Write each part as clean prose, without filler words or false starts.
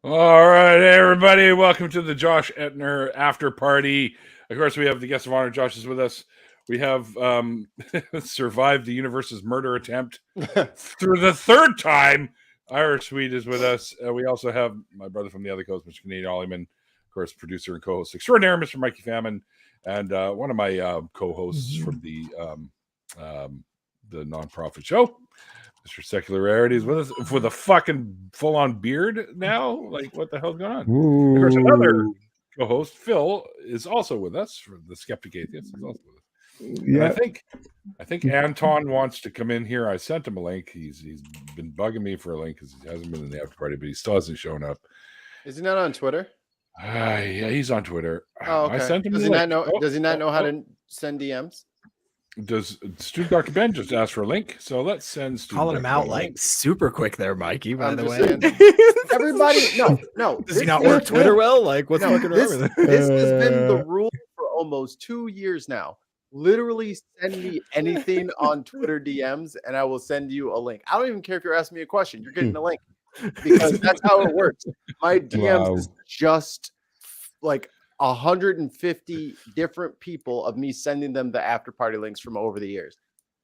All right, hey everybody, welcome to the Josh Entner after party. Of course, we have the guest of honor. Josh is with us. We have survived the universe's murder attempt through the third time. Ira Sweet is with us. We also have my brother from the other coast, Mr. Canadian Ollyman, of course, producer and co-host extraordinaire, Mr. Mikey Famine, and one of my co-hosts from the nonprofit show, Mr. Secular Rarities, with us with a fucking full-on beard now. Like, what the hell's going on? Of course, another co-host, Phil, is also with us from the Skeptic Atheist. Is also with us. Yeah, I think Anton wants to come in here. I sent him a link. He's been bugging me for a link because he hasn't been in the after party, but he still hasn't shown up. Is he not on Twitter? Yeah, he's on Twitter. Oh, okay. I sent him. Does he not know? Does he not know how to send DMs? Does Student Dr. Ben just ask for a link? So let's send Student calling him out like super quick there, Mikey. By the way, everybody, no. Does he not work Twitter well? Like, what's fucking wrong with it? This has been the rule for almost 2 years now. Literally, send me anything on Twitter DMs, and I will send you a link. I don't even care if you're asking me a question; you're getting a link because that's how it works. My DMs is just like 150 different people of me sending them the after party links from over the years.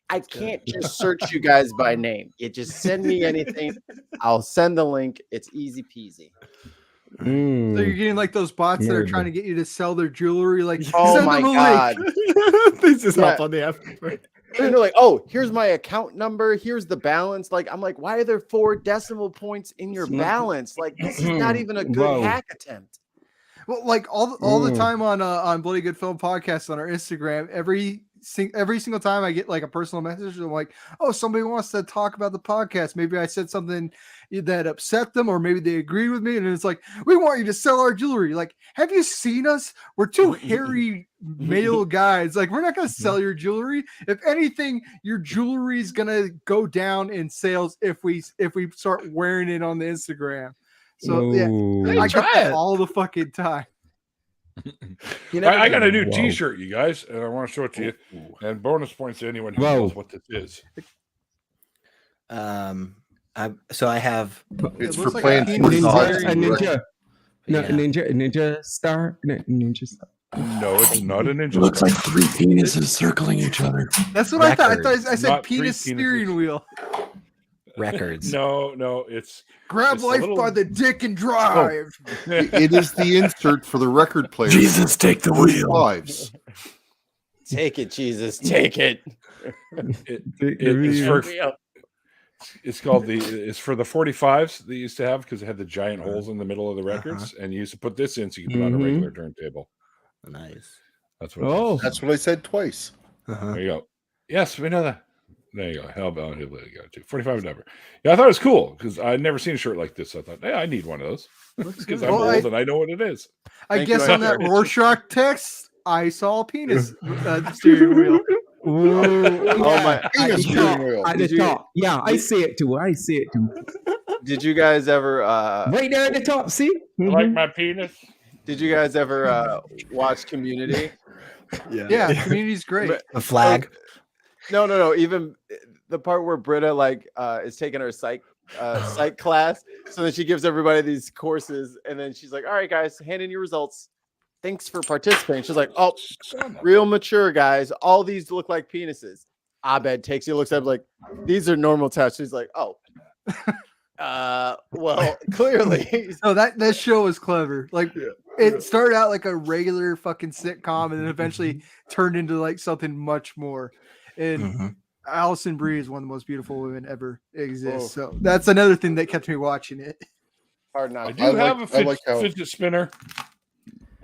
I can't just search you guys by name. You just send me anything. I'll send the link. It's easy peasy. So you're getting like those bots that are trying to get you to sell their jewelry. Like, oh my god, this is up on the after party. And they're like, oh, here's my account number. Here's the balance. Like, I'm like, why are there 4 decimal points in your balance? Like, this is not even a good hack attempt. Well, like all the time on Bloody Good Film Podcast on our Instagram, every single time I get like a personal message, I'm like, oh, somebody wants to talk about the podcast. Maybe I said something that upset them, or maybe they agreed with me, and it's like, we want you to sell our jewelry. Like, have you seen us? We're 2 hairy male guys. Like, we're not going to sell your jewelry. If anything, your jewelry is going to go down in sales if we start wearing it on the Instagram. So yeah, I get that all the fucking time. I got a new T-shirt, you guys, and I want to show it to you. And bonus points to anyone who knows what this is. So I have. It's for like playing ninja star. Ninja star. No, it's not a ninja. It looks like 3 penises circling each other. That's what I thought. I said Not penis steering wheel. Records. No, it's grab life by the dick and drive. It is the insert for the record player. Jesus, take the wheel. Lives. Take it, Jesus, take it. It's called it's for the 45s they used to have because it had the giant holes in the middle of the records, and you used to put this in so you could put on a regular turntable. Nice. That's what. That's what I said twice. There you go. Yes, we know that. There you go. Hellbound, he'll let it go too. 45 never. Yeah, I thought it was cool because I'd never seen a shirt like this. So I thought, hey, I need one of those because I'm old and I know what it is. I guess on that Rorschach text, I saw a penis steering wheel. Oh my! Penis steering wheel. Yeah, I see it too. Did you guys ever? Right there at the top. See? I like my penis. Did you guys ever watch Community? Yeah, Community's great. A flag. No. Even the part where Britta is taking her psych class, so then she gives everybody these courses, and then she's like, "All right, guys, hand in your results. Thanks for participating." She's like, "Oh, real mature guys. All these look like penises." Abed takes you, looks at him like, "These are normal tests." She's like, "Oh, well, clearly." No, that show was clever. Like, it started out like a regular fucking sitcom, and then eventually turned into like something much more. And Allison Brie is one of the most beautiful women ever exist. So that's another thing that kept me watching it. Hard not. I do have a fidget spinner.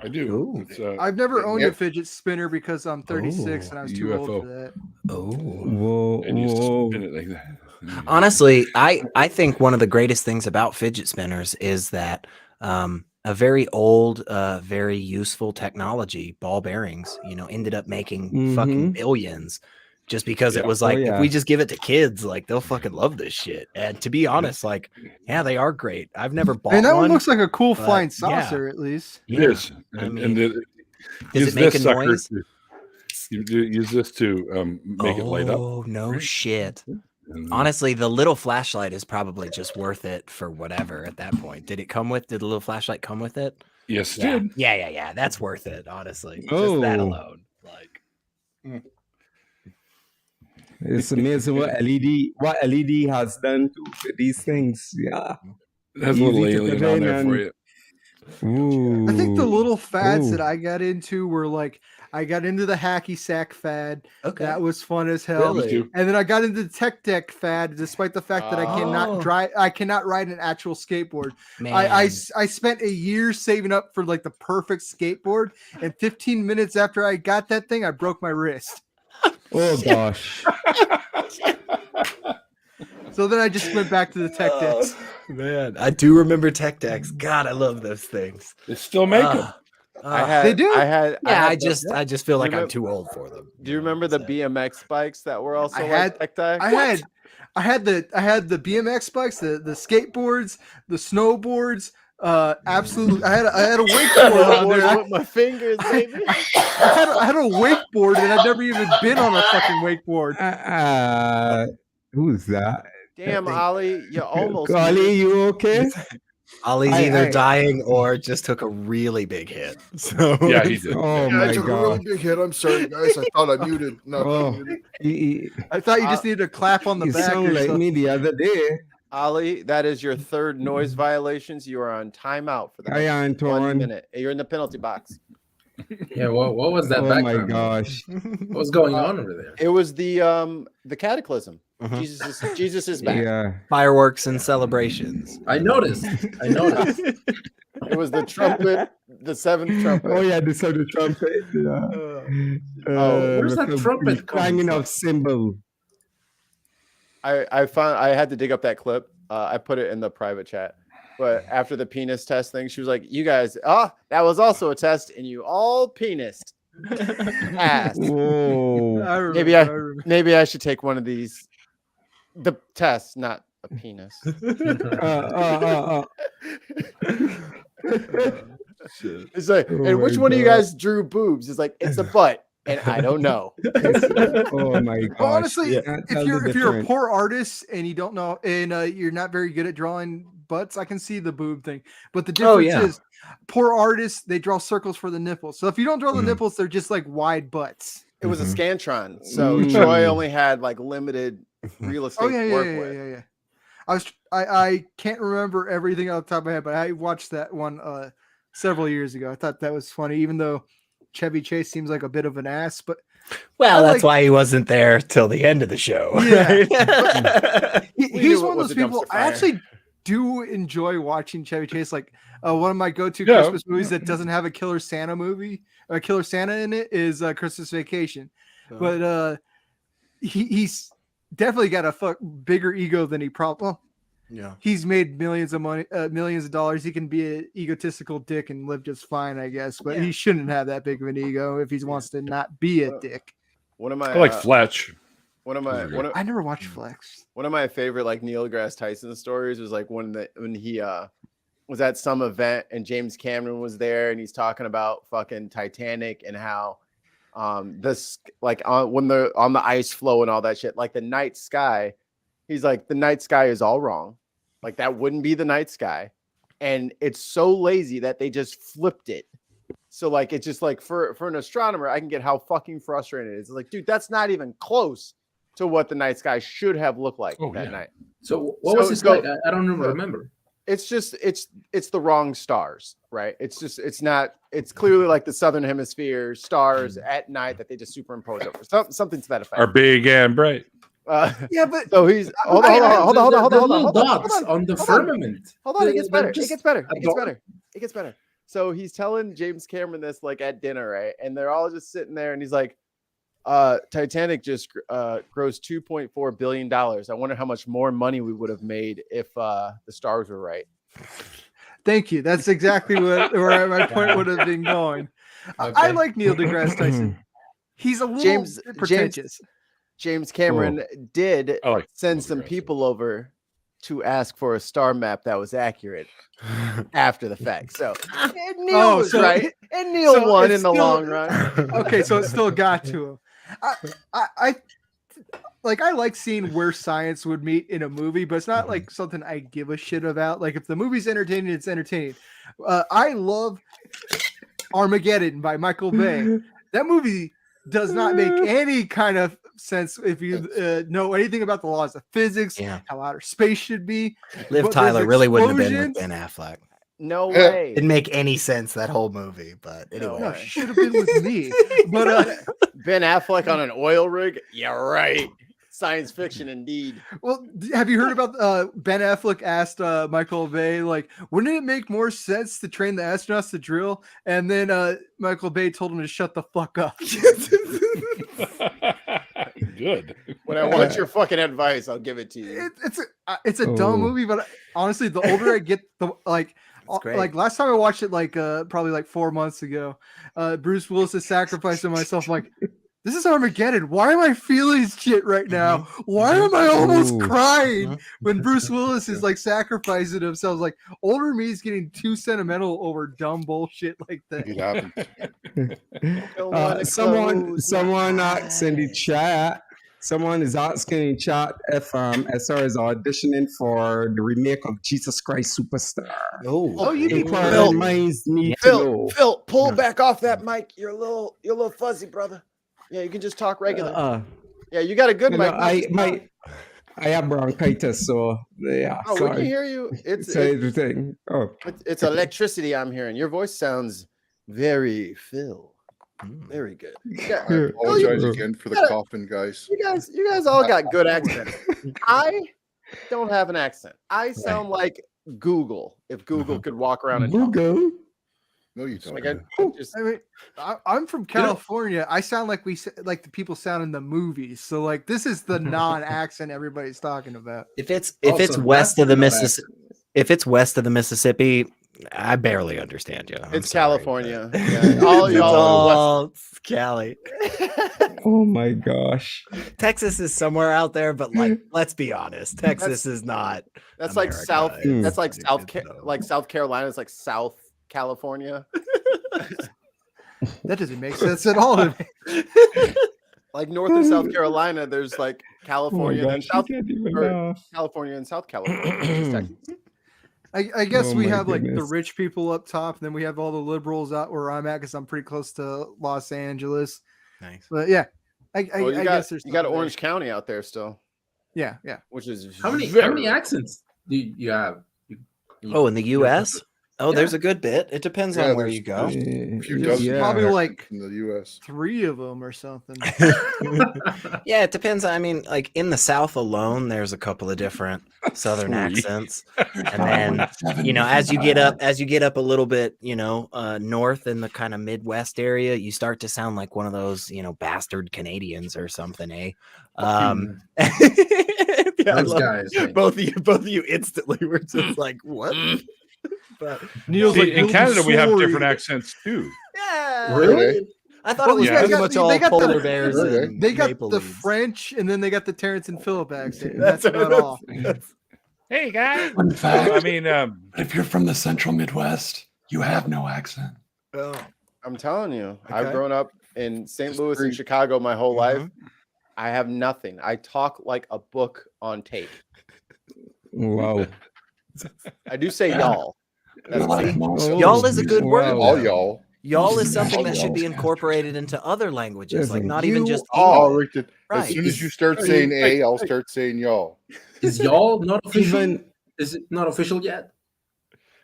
I do. I've never owned a fidget spinner because I'm 36 and I was too old for that. And you spin it like that. Honestly, I think one of the greatest things about fidget spinners is that a very old, very useful technology, ball bearings, ended up making fucking billions. Just because it was like, if we just give it to kids, like they'll fucking love this shit. And to be honest, like, yeah, they are great. I've never bought one. And that one looks like a cool flying saucer, at least. It is. Does it make a noise? You use this to make it light up. Oh, no shit. Honestly, the little flashlight is probably just worth it for whatever at that point. Did the little flashlight come with it? Yes, it Yeah. did. Yeah. That's worth it, honestly. Just that Oh. alone. Like, It's amazing what LED has done to these things. Yeah. It has a little Easy to alien put on in there for and- you. Ooh. I think the little fads that Ooh. I got into were like I got into the hacky sack fad. okay. That was fun as hell. Really? too. And then I got into the tech deck fad, despite the fact that I cannot Oh. drive. I cannot ride an actual skateboard. Man. I spent a year saving up for like the perfect skateboard, and 15 minutes after I got that thing, I broke my wrist. Oh gosh. So then I just went back to the tech decks. Man, I do remember tech decks. God, I love those things. They still make them. They do. Yeah, I had just feel like I'm remember- too old for them. Do you remember the BMX spikes that were also I like had- tech deck? I had the BMX bikes, the skateboards, the snowboards. Absolutely, I had a wakeboard on there. with my fingers, baby. I had a wakeboard, and I'd never even been on a fucking wakeboard. Who's that? Damn, Ollie, you almost. Ollie, you okay? Ollie's I- either I- dying or just took a really big hit. So Yeah, he did. Oh Yeah, I my took a really god. big hit. I'm sorry, guys. I thought I muted. No, Oh. muted. I thought you just needed to clap on the You back. sound or like something. me the other day. Ollie, that is your third noise violations. You are on timeout for the I am next 1 torn. minute. You're in the penalty box. Yeah, what was that Oh my background? gosh. What was going on over there? It was the cataclysm. Mhm. Jesus is back. Yeah. Fireworks and celebrations. I noticed. It was the trumpet, the seventh trumpet. Oh yeah, this is the trumpet. Yeah. where's that the trumpet coming clanging from? of cymbal. I found I had to dig up that clip. I put it in the private chat. But after the penis test thing, she was like, "You guys, that was also a test, and you all penised." Passed. Whoa. I remember, Maybe I remember. Maybe I should take one of these. The test, not a penis. It's like, Oh and which my one of you God. guys drew boobs? It's like it's a butt, and I don't know. Oh my gosh. Well, honestly, Can't if tell the you're a difference. poor artist and you don't know, and you're not very good at drawing butts, I can see the boob thing. But the difference yeah. is, poor artists, they draw circles for the nipples. So if you don't draw the Mhm. nipples, they're just like wide butts. It was a Mhm. Scantron, so Mm. Troy only had like limited real estate Oh to yeah. work with. I can't remember everything off the top of my head, but I watched that one several years ago. I thought that was funny, even though Chevy Chase seems like a bit of an ass, but Well, I that's like- why he wasn't there till the end of the show. Yeah. right? We he's knew it one of was those a people. dumpster I fire. actually do enjoy watching Chevy Chase. Like one of my go-to Yeah. Christmas movies that doesn't have a Killer Santa movie, a Killer Santa in it, is Christmas Vacation. But he's definitely got a bigger ego than he probably. Yeah. He's made millions of dollars. He can be an egotistical dick and live just fine, I guess. But he shouldn't have that big of an ego if he wants to not be a dick. One of my I like Fletch. one of I never watched Flex. one of my favorite like Neil deGrasse Tyson stories was like when he was at some event and James Cameron was there and he's talking about fucking Titanic and how this like when they're on the ice floe and all that shit, like the night sky, he's like the night sky is all wrong, like that wouldn't be the night sky, and it's so lazy that they just flipped it. So like it's just like for an astronomer, I can get how fucking frustrating it is. It's like, dude, that's not even close to what the night sky should have looked like Oh, that yeah. night. So what was So his go- like? I don't even remember. It's just it's the wrong stars, right? It's clearly like the southern hemisphere stars at night that they just superimpose over something to that effect. Are big and bright. Yeah, but So he's hold on. The little dots on the firmament. Hold on, it gets They're better. It just gets better. It gets adorable. better. It gets better. So he's telling James Cameron this like at dinner, right? And they're all just sitting there, and he's like, Titanic just grossed $2.4 billion. I wonder how much more money we would have made if the stars were right. thank you. That's exactly where my point would have been going. I Okay. like Neil deGrasse Tyson. He's a little James- pretentious. James Cameron did I like send some deGrasse. people over to ask for a star map that was accurate after the fact. So and Neil Oh, was so- right, and Neil so won it's in the still- long run. Okay, so it still got to him. I like I like seeing where science would meet in a movie, but it's not like something I give a shit about. Like if the movie's entertaining, it's entertaining. I love Armageddon by Michael Bay. That movie does not make any kind of sense if you know anything about the laws of physics, how outer space should be. Liv Tyler really wouldn't have been with Ben Affleck. No way. Didn't make any sense, that whole movie, but anyway. No, she should have been with me. But Ben Affleck on an oil rig? Yeah, right. Science fiction indeed. Well, have you heard about Ben Affleck asked Michael Bay, like, wouldn't it make more sense to train the astronauts to drill? And then Michael Bay told him to shut the fuck up. Good. When I want your fucking advice, I'll give it to you. It's a dumb movie, but honestly, the older I get, the like last time I watched it, like probably like 4 months ago, Bruce Willis is sacrificing myself. I'm like, this is Armageddon. Why am I feeling shit right now? Why am I almost crying when Bruce Willis is like sacrificing himself? Like older me is getting too sentimental over dumb bullshit like that. Someone asked in the chat. Someone is asking in chat if SR is auditioning for the remake of Jesus Christ Superstar. You need Inquiring minds need to know. Phil, pull back off that mic. You're a little fuzzy, brother. Yeah, you can just talk regular. Yeah, you got a good mic. I have bronchitis, so yeah. Oh, we can hear you. It's electricity I'm hearing. Your voice sounds very Phil. Very good. Yeah. I apologize again for the coughing, guys. You guys all got good accents. I don't have an accent. I sound like Google. If Google could walk around and talk. Google. No, you don't. I'm from California. I sound like like the people sound in the movies. So like this is the non-accent everybody's talking about. If it's west of the Mississippi, I barely understand you. It's California. Yeah. All y'all. It's Cali. Oh my gosh. Texas is somewhere out there, but like, let's be honest, Texas is not. That's America. like South. That's like South Carolina. It's like South California. That doesn't make sense at all to me. Like North and South Carolina, there's like California and South California and South California. I guess we have like the rich people up top, and then we have all the liberals out where I'm at because I'm pretty close to Los Angeles. Nice, but yeah, I guess there's Orange County out there still. Yeah, which is how many accents do you have? In the U.S. There's a good bit. It depends on where you go. Probably like in the U.S. 3 of them or something. Yeah, it depends. I mean, like in the South alone, there's a couple of different Southern accents, and then as you get up a little bit, north in the kind of Midwest area, you start to sound like one of those, bastard Canadians or something, eh? Those guys, both of you instantly were just like, what? But Neil's like, in Canada, we have different accents too. Yeah, really? I thought it was pretty much all polar bears. They got the French, and then they got the Terrence and Phillip accent. That's about all. Hey guys. Fun fact. I mean, if you're from the Central Midwest, you have no accent. I'm telling you, I've grown up in St. Louis and Chicago my whole life. I have nothing. I talk like a book on tape. Wow. I do say y'all. Y'all is a good word. All y'all. Y'all is something that should be incorporated into other languages, like not even just English. Right. As soon as you start saying I'll start saying y'all. Is y'all not official? Is it not official yet?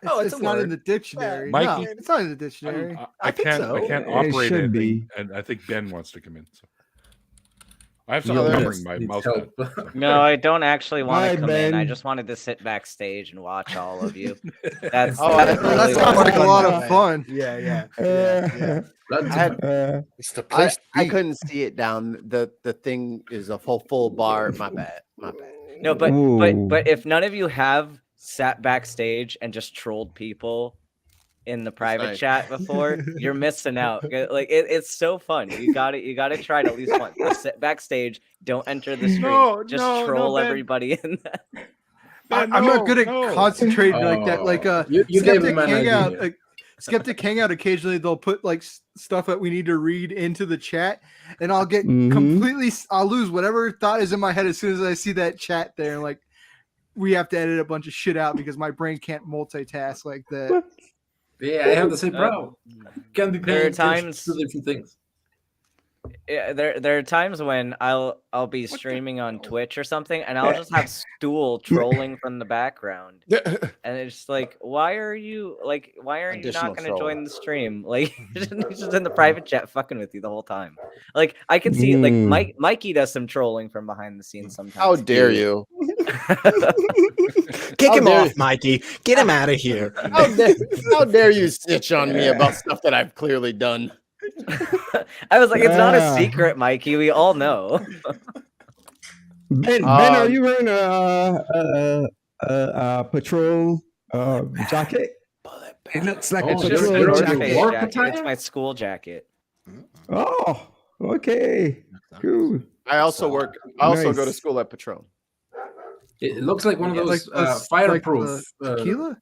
It's not in the dictionary. Mikey, no, it's not in the dictionary. I can't operate it, and I think Ben wants to come in. So. I have something covering my mouth. No, I don't actually want to come in. I just wanted to sit backstage and watch all of you. That sounds like a lot of fun. Yeah. It's the place. I couldn't see it down. The thing is a full bar. My bad. No, but if none of you have sat backstage and just trolled people in the private chat before, you're missing out. Like it's so fun. You got to try it at least once. Just sit backstage, don't enter the stream, just troll everybody in that. I'm not good at concentrating like that. Like you gave him an idea. Skeptic Hangout, occasionally they'll put like stuff that we need to read into the chat, and I'll get I'll lose whatever thought is in my head as soon as I see that chat there. Like, we have to edit a bunch of shit out because my brain can't multitask like that. Yeah, I have the same problem. Can be There are paying attention times- to different things. Yeah, there are times when I'll be streaming on Twitch or something, and I'll just have Stool trolling from the background, and it's just like, why are you Additional not going to troll. join the stream? Like, he's just in the private chat fucking with you the whole time. Like, I can see like Mikey does some trolling from behind the scenes sometimes. How dare you? Kick him dare off, Mikey. Get him out of here. How dare you snitch on me about stuff that I've clearly done? I was like, it's not a secret, Mikey. We all know. Ben, are you wearing a patrol jacket? It looks like a Oh, patrol you're North wearing jacket. Face work jacket. attire? It's my school jacket. Oh, okay. Cool. I also work. I also go to Nice. school at Patron. It looks like one of those Like fireproof. Tequila?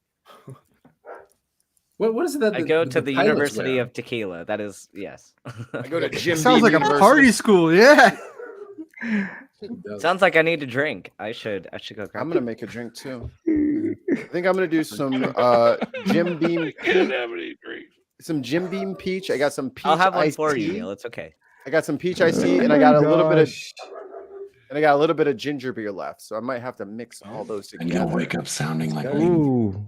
What is it that I go to the pilots University wear? of Tequila. That is, yes. I go to Jim. Sounds like a party school. Yeah. Sounds like I need to drink. I should go grab I'm gonna make a drink too. I think I'm gonna do some Jim Beam. Some Jim Beam peach. I got some peach. I'll have one iced for you, tea. Neil. It's okay. I got some peach iced tea, and I got a little bit of ginger beer left. So I might have to mix all those And you'll together. wake up sounding like Ooh.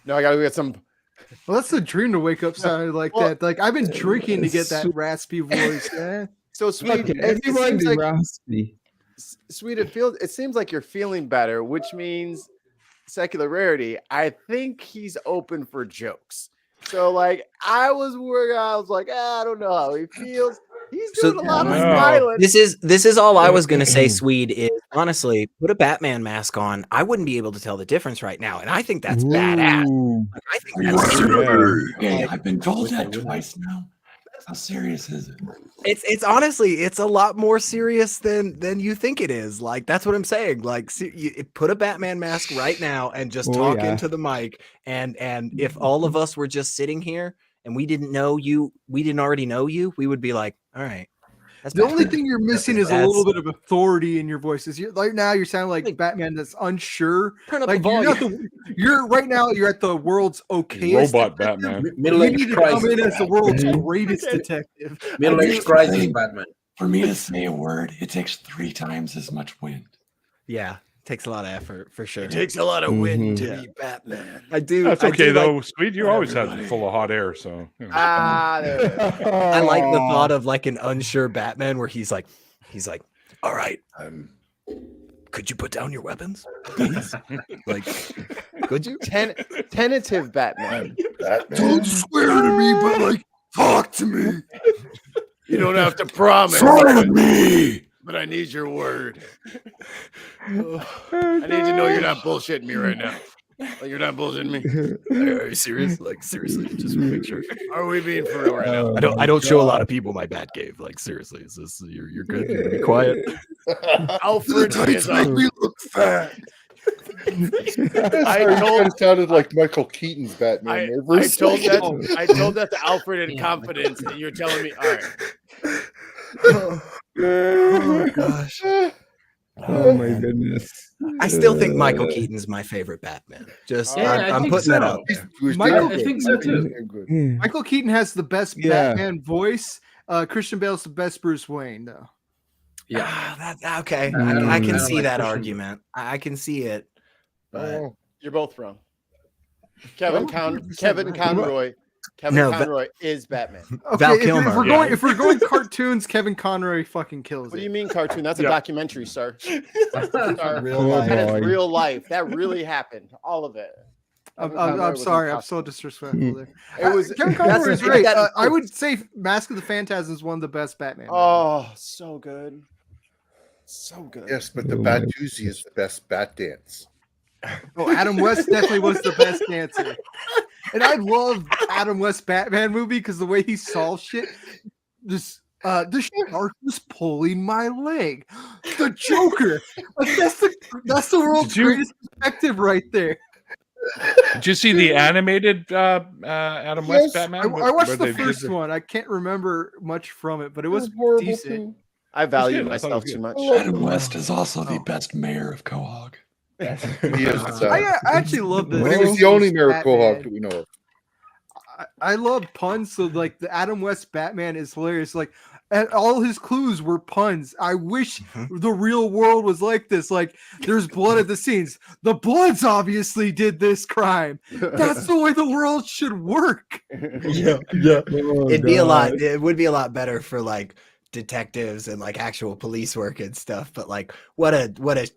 No, I gotta get some. Well, that's the dream to wake up sounding like that. Like, I've been drinking to get that raspy voice. Yeah. So sweet. Okay, It everyone seems be like raspy. sweet. It seems like you're feeling better, which means secular rarity. I think he's open for jokes. So like, I was worried. I was like, I don't know how he feels. He's doing a lot of Yeah. smiling. This is all I was gonna say, Swede, is honestly, put a Batman mask on. I wouldn't be able to tell the difference right now. And I think that's badass. Ooh. Like, I think that's Hey, I've been told that twice now. How serious is it? it's honestly, it's a lot more serious than you think it is. Like, that's what I'm saying. Like, put a Batman mask right now and just talk into the mic. And if all of us were just sitting here and we didn't already know you, we would be like, all right. That's The only Batman. thing you're missing is a little bit of authority in your voices. Right now, you're sounding like Batman that's unsure. Turn up Like, the you're, volume. you're right now. You're at the world's okayest Robot detective. Batman. You Middle-aged need to come crisis. in as the world's greatest detective. Middle-aged crisis Batman. For me to say a word, it takes 3 times as much wind. Yeah, takes a lot of effort for sure. takes a lot of wind Mhm. to be Batman. I do. That's I okay do though, like- Sweet. You always had full of hot air, so you know. There we go. I like the thought of like an unsure Batman where he's like, all right, could you put down your weapons, please? Like, could you? Tentative Batman. Batman. Swear to me, but like, talk to me. You don't have to promise. me! But I need your word. I need to know you're not bullshitting me right now. Like, you're not bullshitting me. Are you serious? Like, seriously, just make sure. Are we being for real right now? I don't show a lot of people my bat cave. Like, seriously, is this you're good? You're gonna be quiet. Alfred is me look fat. I Sorry, told- it sounded like Michael Keaton's Batman. I there for a told second. that I told that to Alfred in confidence, and you're telling me, all right. Oh gosh. Oh my goodness. I still think Michael Keaton's my favorite Batman. Just Yeah, I I'm think putting that so. out there. He was Michael- damn I think good. so, too. Damn good. Michael Keaton has the best Yeah. Batman voice. Christian Bale's the best Bruce Wayne, though. Yeah. Okay. I don't- I I can don't see like that Christian. argument. I can see it. But Oh, You're both wrong. Kevin No, Conroy is Batman. Okay, Val if Kilmer. we're Yeah. going, if we're going cartoons, Kevin Conroy fucking kills What do it. you mean cartoon? That's a Yeah. documentary, sir. Sir, Real Oh, life. that is boy. real life. That really happened. All of it. Kevin Conroy I'm was sorry. I'm impossible. so disrespectful there. It was Kevin that's- Conroy is it- right. that- I would say Mask of the Phantasm is one of the best Batman. movies. Oh, so good. So good. yes, but the Oh, Bat my Doozy is the best Bat dance. Oh, Adam West definitely was the best dancer. And I love Adam West Batman movie because the way he solves shit. The shark was pulling my leg. The Joker. Like, that's the world's Did you- greatest perspective right there. Did you see the animated Adam West Yes. Batman? I watched Where the they did first one. I can't remember much from it, but it was horrible decent. too. I value good. I thought it myself was too good. much. Adam West is also the best mayor of Quahog. He is. I actually love this. But he was the only miracle hawk that we know of. I love puns, so like the Adam West Batman is hilarious. Like, and all his clues were puns. I wish the real world was like this. Like, there's blood at the scenes. The Bloods obviously did this crime. That's the way the world should work. Yeah. Oh, It'd be a lot. God. It would be a lot better for like detectives and like actual police work and stuff. But like, what a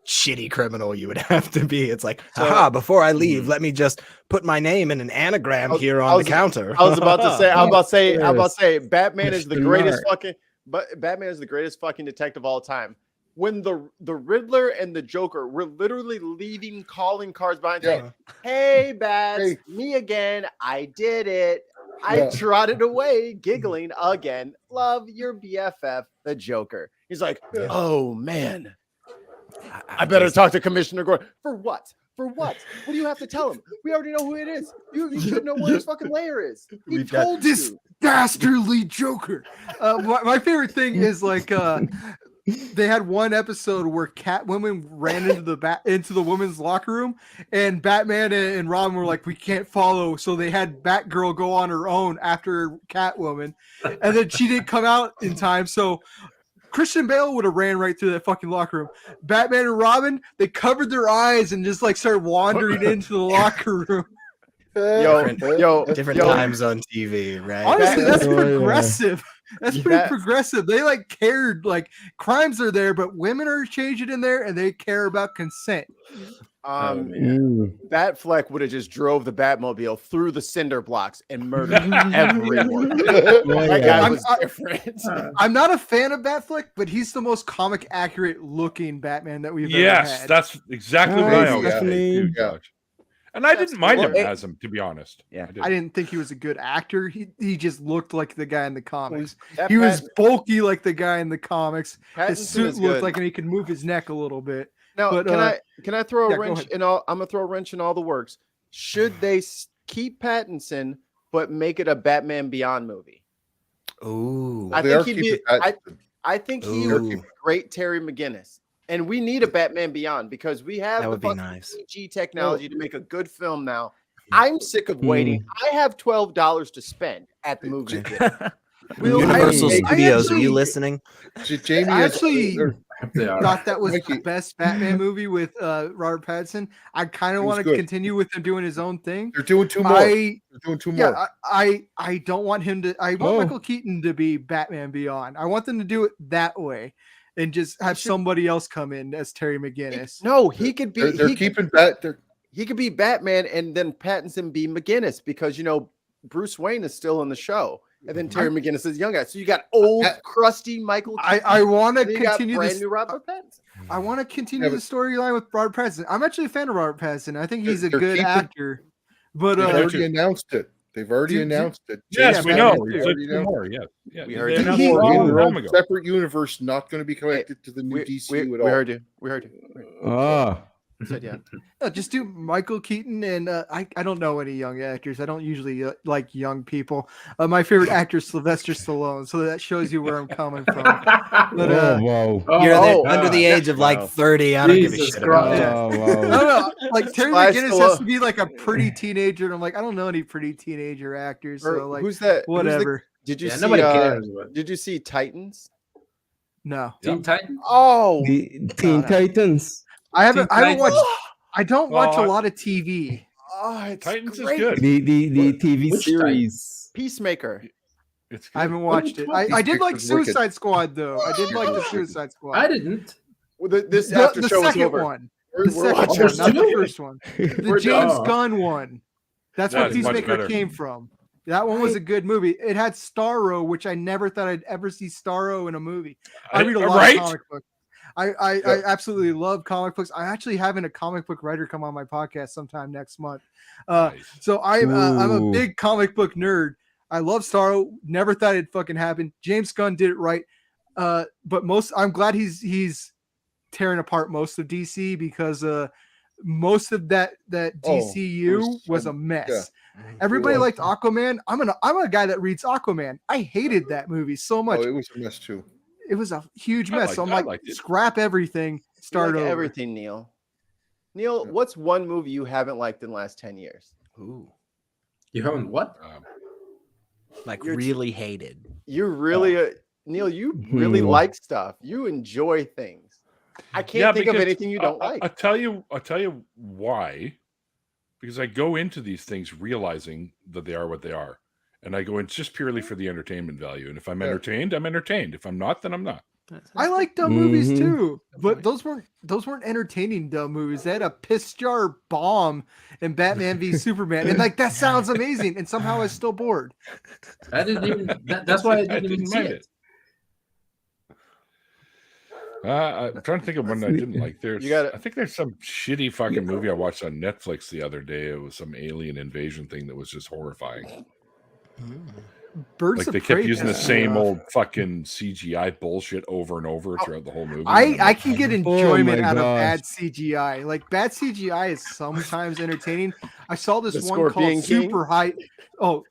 shitty criminal you would have to be. It's like, aha! Before I leave, let me just put my name in an anagram here on the counter. I was about to say. I'm about to say. Batman is the Mr. greatest Mark. fucking. But Batman is the greatest fucking detective of all time. When the Riddler and the Joker were literally leaving calling cards behind, saying, "Hey, Bats, Hey. me again. I did it. I Yeah. trotted away, giggling again. Love your BFF, the Joker." He's like, "Oh man, I better talk to Commissioner Gordon for what? For what? What do you have to tell him? We already know who it is. You should know where his fucking lair is. He told This you." dastardly Joker. My favorite thing is like they had one episode where Catwoman ran into the women's locker room, and Batman and Robin were like, "We can't follow," so they had Batgirl go on her own after Catwoman, and then she didn't come out in time, so Christian Bale would have ran right through that fucking locker room. Batman and Robin, they covered their eyes and just like started wandering into the locker room. Different times on TV, right? Honestly, that's Oh, yeah. progressive. That's pretty That- progressive. They like cared, like crimes are there, but women are changing in there and they care about consent. Batfleck would have just drove the Batmobile through the cinder blocks and murdered everyone. That guy was different. I'm not a fan of Batfleck, but he's the most comic accurate looking Batman that we've ever Yes, had. that's exactly what I always definitely. say too, Josh. And I didn't mind him cool. as him, to be honest. Yeah. I didn't think he was a good actor. He just looked like the guy in the comics. That He was Pat- bulky like the guy in the comics. His Pattinson suit is looked good. like, and he could move his neck a little bit. Now, but, can I throw yeah, a go wrench ahead. in all? I'm gonna throw a wrench in all the works. Should they keep Pattinson but make it a Batman Beyond movie? Ooh. I They think are he'd keeping be. Pattinson. I think he Ooh. would be a great Terry McGinnis, and we need a Batman Beyond because we have That the would be fucking nice. CG technology to make a good film now. I'm sick of waiting. I have $12 to spend at the movie theater. Universal I Studios, are actually- you listening? Jamie I has- actually They are. thought that was Mikey. the best Batman movie with Robert Pattinson. I kind It of was want to good. continue with him doing his own thing. They're doing two more. They're doing two more. I don't want him to. I want Oh. Michael Keaton to be Batman Beyond. I want them to do it that way, and just have somebody else come in as Terry McGinnis. No, he could be. They're he, keeping Bat. he could be Batman, and then Pattinson be McGinnis because Bruce Wayne is still in the show, and then Terry McGinnis is young guy. So you got old, crusty Michael. I want to and you got continue brand this. new Robert Pattinson. I want to continue Yeah, the storyline with Robert Pattinson. I'm actually a fan of Robert Pattinson. I think he's a They're good keeping- actor. But They've Me already too. announced it. They've already Do- announced it. Yes, Yeah, we Batman know. too. It's Already two announced more. Yes. Yeah. We they heard you. announced He- it a long Their time own ago. separate universe, not going to be connected to the new DCU at all. We heard you. We heard you. Ah. Said yeah. just do Michael Keaton and I don't know any young actors. I don't usually like young people. My favorite actor is Sylvester Stallone, so that shows you where I'm coming from. But Oh, wow. Under the age of like 30. I don't give a Jesus shit Christ. about that. Oh, I wow. don't know. Like Terry Sly McGinnis has Stallone. to be like a pretty teenager, and I'm like, I don't know any pretty teenager actors. Or So like, who's that? who's the- whatever. did you Yeah, see? nobody cares. But Did you see Titans? No, Teen Titans? Oh, The Teen Titans. I haven't Titans. watched. I don't watch Oh, a lot of TV. it's Titans is great. good. The TV Which series. Peacemaker. It's I haven't What- watched it. what- I did like Picture's wicked. Suicide Squad though. I did like the Suicide Squad. I didn't. Well, this The, after the show is second over. one. We're, The we're second watching. one, not the two. first one. The We're James done. Gunn one. That's That where is much Peacemaker better. came from. That one was a good movie. It had Starro, which I never thought I'd ever see Starro in a movie. I read a lot right? of comic books. I absolutely love comic books. I'm actually having a comic book writer come on my podcast sometime next month. Nice. So I'm a Ooh. big comic book nerd. I love Starro. Never thought it'd fucking happen. James Gunn did it right. But I'm glad he's tearing apart most of DC because most of that DCU was a mess. Everybody liked Aquaman. I'm a guy that reads Aquaman. I hated that movie so much. Oh, it was a mess too. It was a huge mess. So I'm like, scrap everything. Start over. Everything, Neil. Neil, what's one movie you haven't liked in the last 10 years? Ooh. You haven't what? Like really hated. You're really Neil, you really like stuff. You enjoy things. I can't think of anything you don't like. I'll tell you why. Because I go into these things realizing that they are what they are. And I go in just purely for the entertainment value. And if I'm entertained, I'm entertained. If I'm not, then I'm not. I like dumb movies too, but those weren't entertaining dumb movies. They had a piss jar bomb in Batman v Superman, and like that sounds amazing, and somehow I was still bored. I didn't even. That's why I didn't even see it. I'm trying to think of one I didn't like. I think there's some shitty fucking movie I watched on Netflix the other day. It was some alien invasion thing that was just horrifying. Birds like they kept using the same old fucking CGI bullshit over and over throughout the whole movie. I can get enjoyment out of bad CGI. Like bad CGI is sometimes entertaining. I saw this one called Super High. Oh,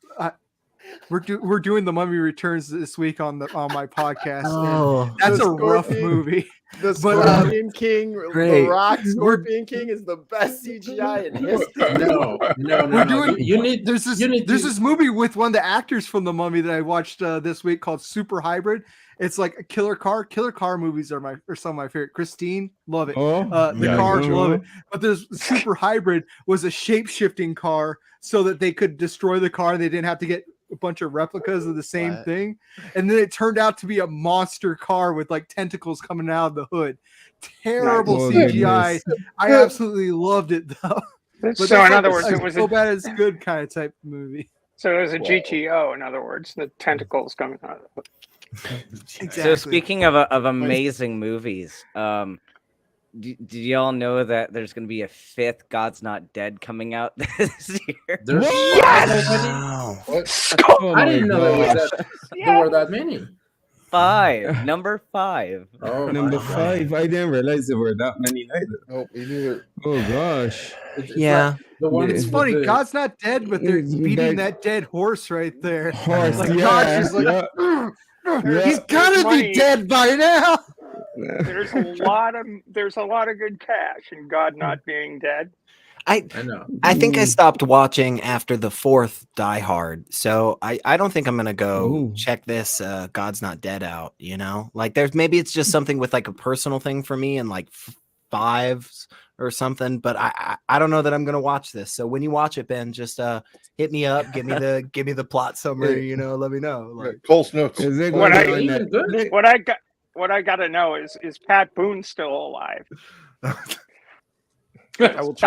we're doing The Mummy Returns this week on my podcast. Oh, that's a rough movie. The Scorpion King, The Rock Scorpion King is the best CGI in history. No. There's this movie with one of the actors from The Mummy that I watched this week called Super Hybrid. It's like a killer car. Killer car movies are some of my favorite. Christine, love it. Love it. But there's Super Hybrid was a shape-shifting car so that they could destroy the car. They didn't have to get a bunch of replicas of the same thing, and then it turned out to be a monster car with like tentacles coming out of the hood. Terrible CGI. I absolutely loved it though. So in other words, it was so bad it's good kind of type of movie. So it was a GTO. In other words, the tentacles coming out of the hood. Exactly. So speaking of amazing movies, do y'all know that there's going to be a 5th God's Not Dead coming out this year? Yes! Wow. I didn't know there were that many. 5. Number 5. Oh, number 5. I didn't realize there were that many either. Nope, me neither. Oh gosh. It's funny. God's not dead, but they're beating that dead horse right there. Like, God's just like, he's gotta be dead by now. There's a lot of good cash in God not being dead. I know. I think I stopped watching after the 4th Die Hard, so I don't think I'm gonna go check this God's Not Dead out. You know, like maybe it's just something with like a personal thing for me and like 5s or something. But I don't know that I'm gonna watch this. So when you watch it, Ben, just hit me up, give me the plot summary. You know, let me know. Like Cole's notes. What I gotta know is Pat Boone still alive? I watched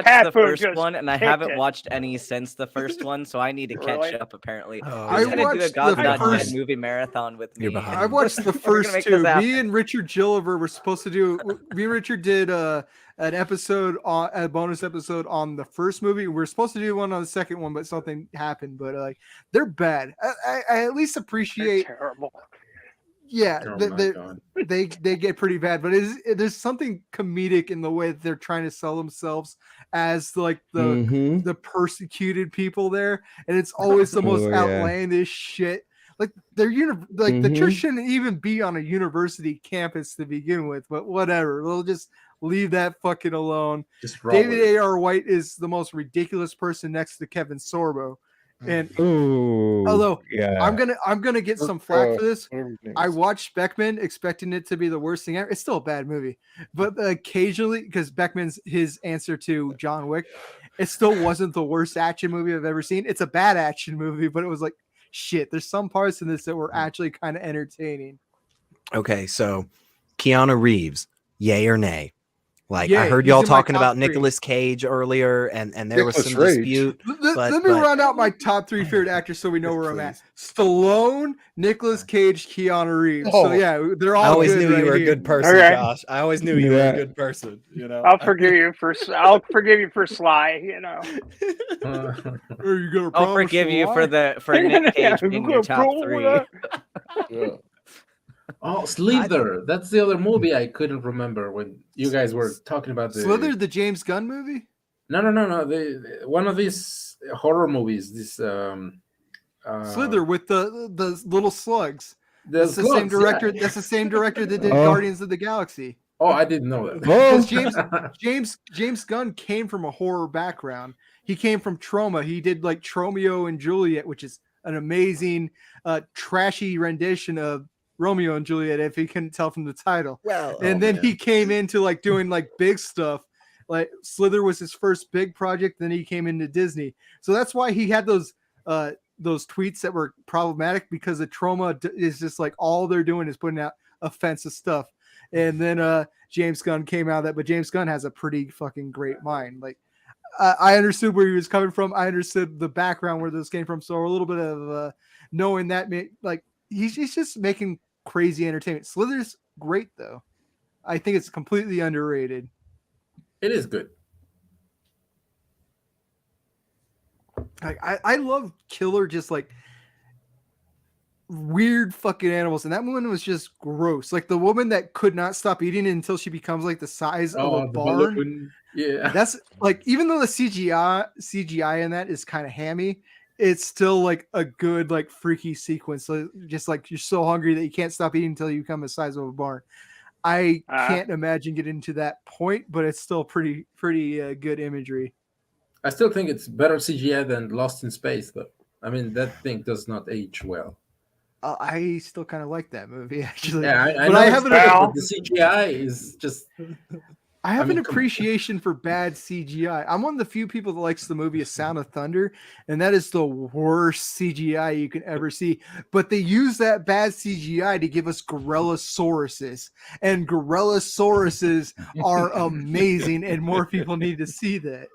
the first one and I haven't watched any since the first one, so I need to catch up. Apparently, I watched do a God's Not Dead movie marathon with me. I watched the first 2. Me and Richard Gilliver were supposed to do. Me and Richard did a bonus episode on the first movie. We were supposed to do one on the second one, but something happened. But like, they're bad. I at least appreciate. They're terrible. Yeah, they get pretty bad, but there's something comedic in the way that they're trying to sell themselves as like the persecuted people there, and it's always the most outlandish shit. Like the church shouldn't even be on a university campus to begin with, but whatever. They'll just leave that fucking alone. David A.R. White is the most ridiculous person next to Kevin Sorbo. And although I'm gonna get some flack for this, I watched Beckman expecting it to be the worst thing ever. It's still a bad movie, but occasionally, because Beckman's his answer to John Wick, it still wasn't the worst action movie I've ever seen. It's a bad action movie, but it was like shit. There's some parts in this that were actually kind of entertaining. Okay, so Keanu Reeves, yay or nay? Like I heard y'all talking about Nicolas Cage earlier, and there was some dispute. Let me run out my top 3 favorite actors so we know where I'm at. Stallone, Nicolas Cage, Keanu Reeves. So yeah, they're all. I always knew you were a good person, Josh. I always knew you were a good person. You know, I'll forgive you for Sly. You know, I'll forgive you for Nick Cage being your top 3. Oh, Slither. That's the other movie I couldn't remember when you guys were talking about the Slither, the James Gunn movie. No. One of these horror movies. This Slither with the little slugs. The That's the same slugs, director. yeah. That's the same director that did Oh. Guardians of the Galaxy. Oh, I didn't know that. Because James Gunn came from a horror background. He came from Trauma. He did like Tromeo and Juliet, which is an amazing, trashy rendition of Romeo and Juliet, if you couldn't tell from the title. Well, and then he came into like doing like big stuff. Like Slither was his first big project. Then he came into Disney. So that's why he had those tweets that were problematic, because the Trauma is just like all they're doing is putting out offensive stuff. And then James Gunn came out of that, but James Gunn has a pretty fucking great mind. Like I understood where he was coming from. I understood the background where this came from. So a little bit of knowing that, like he's just making crazy entertainment. Slither's great though. I think it's completely underrated. It is good. Like I love killer, just like weird fucking animals, and that one was just gross. Like the woman that could not stop eating until she becomes like the size of a barn. Balloon. Yeah, that's like, even though the CGI in that is kind of hammy, it's still like a good like freaky sequence. So just like you're so hungry that you can't stop eating until you become the size of a barn. I can't imagine getting to that point, but it's still pretty good imagery. I still think it's better CGI than Lost in Space, though. I mean, that thing does not age well. I still kind of like that movie, actually. Yeah, I but know I have the CGI is just. I have an appreciation for bad CGI. I'm one of the few people that likes the movie A Sound of Thunder, and that is the worst CGI you can ever see. But they use that bad CGI to give us Gorillosauruses, and Gorillosauruses are amazing, and more people need to see that.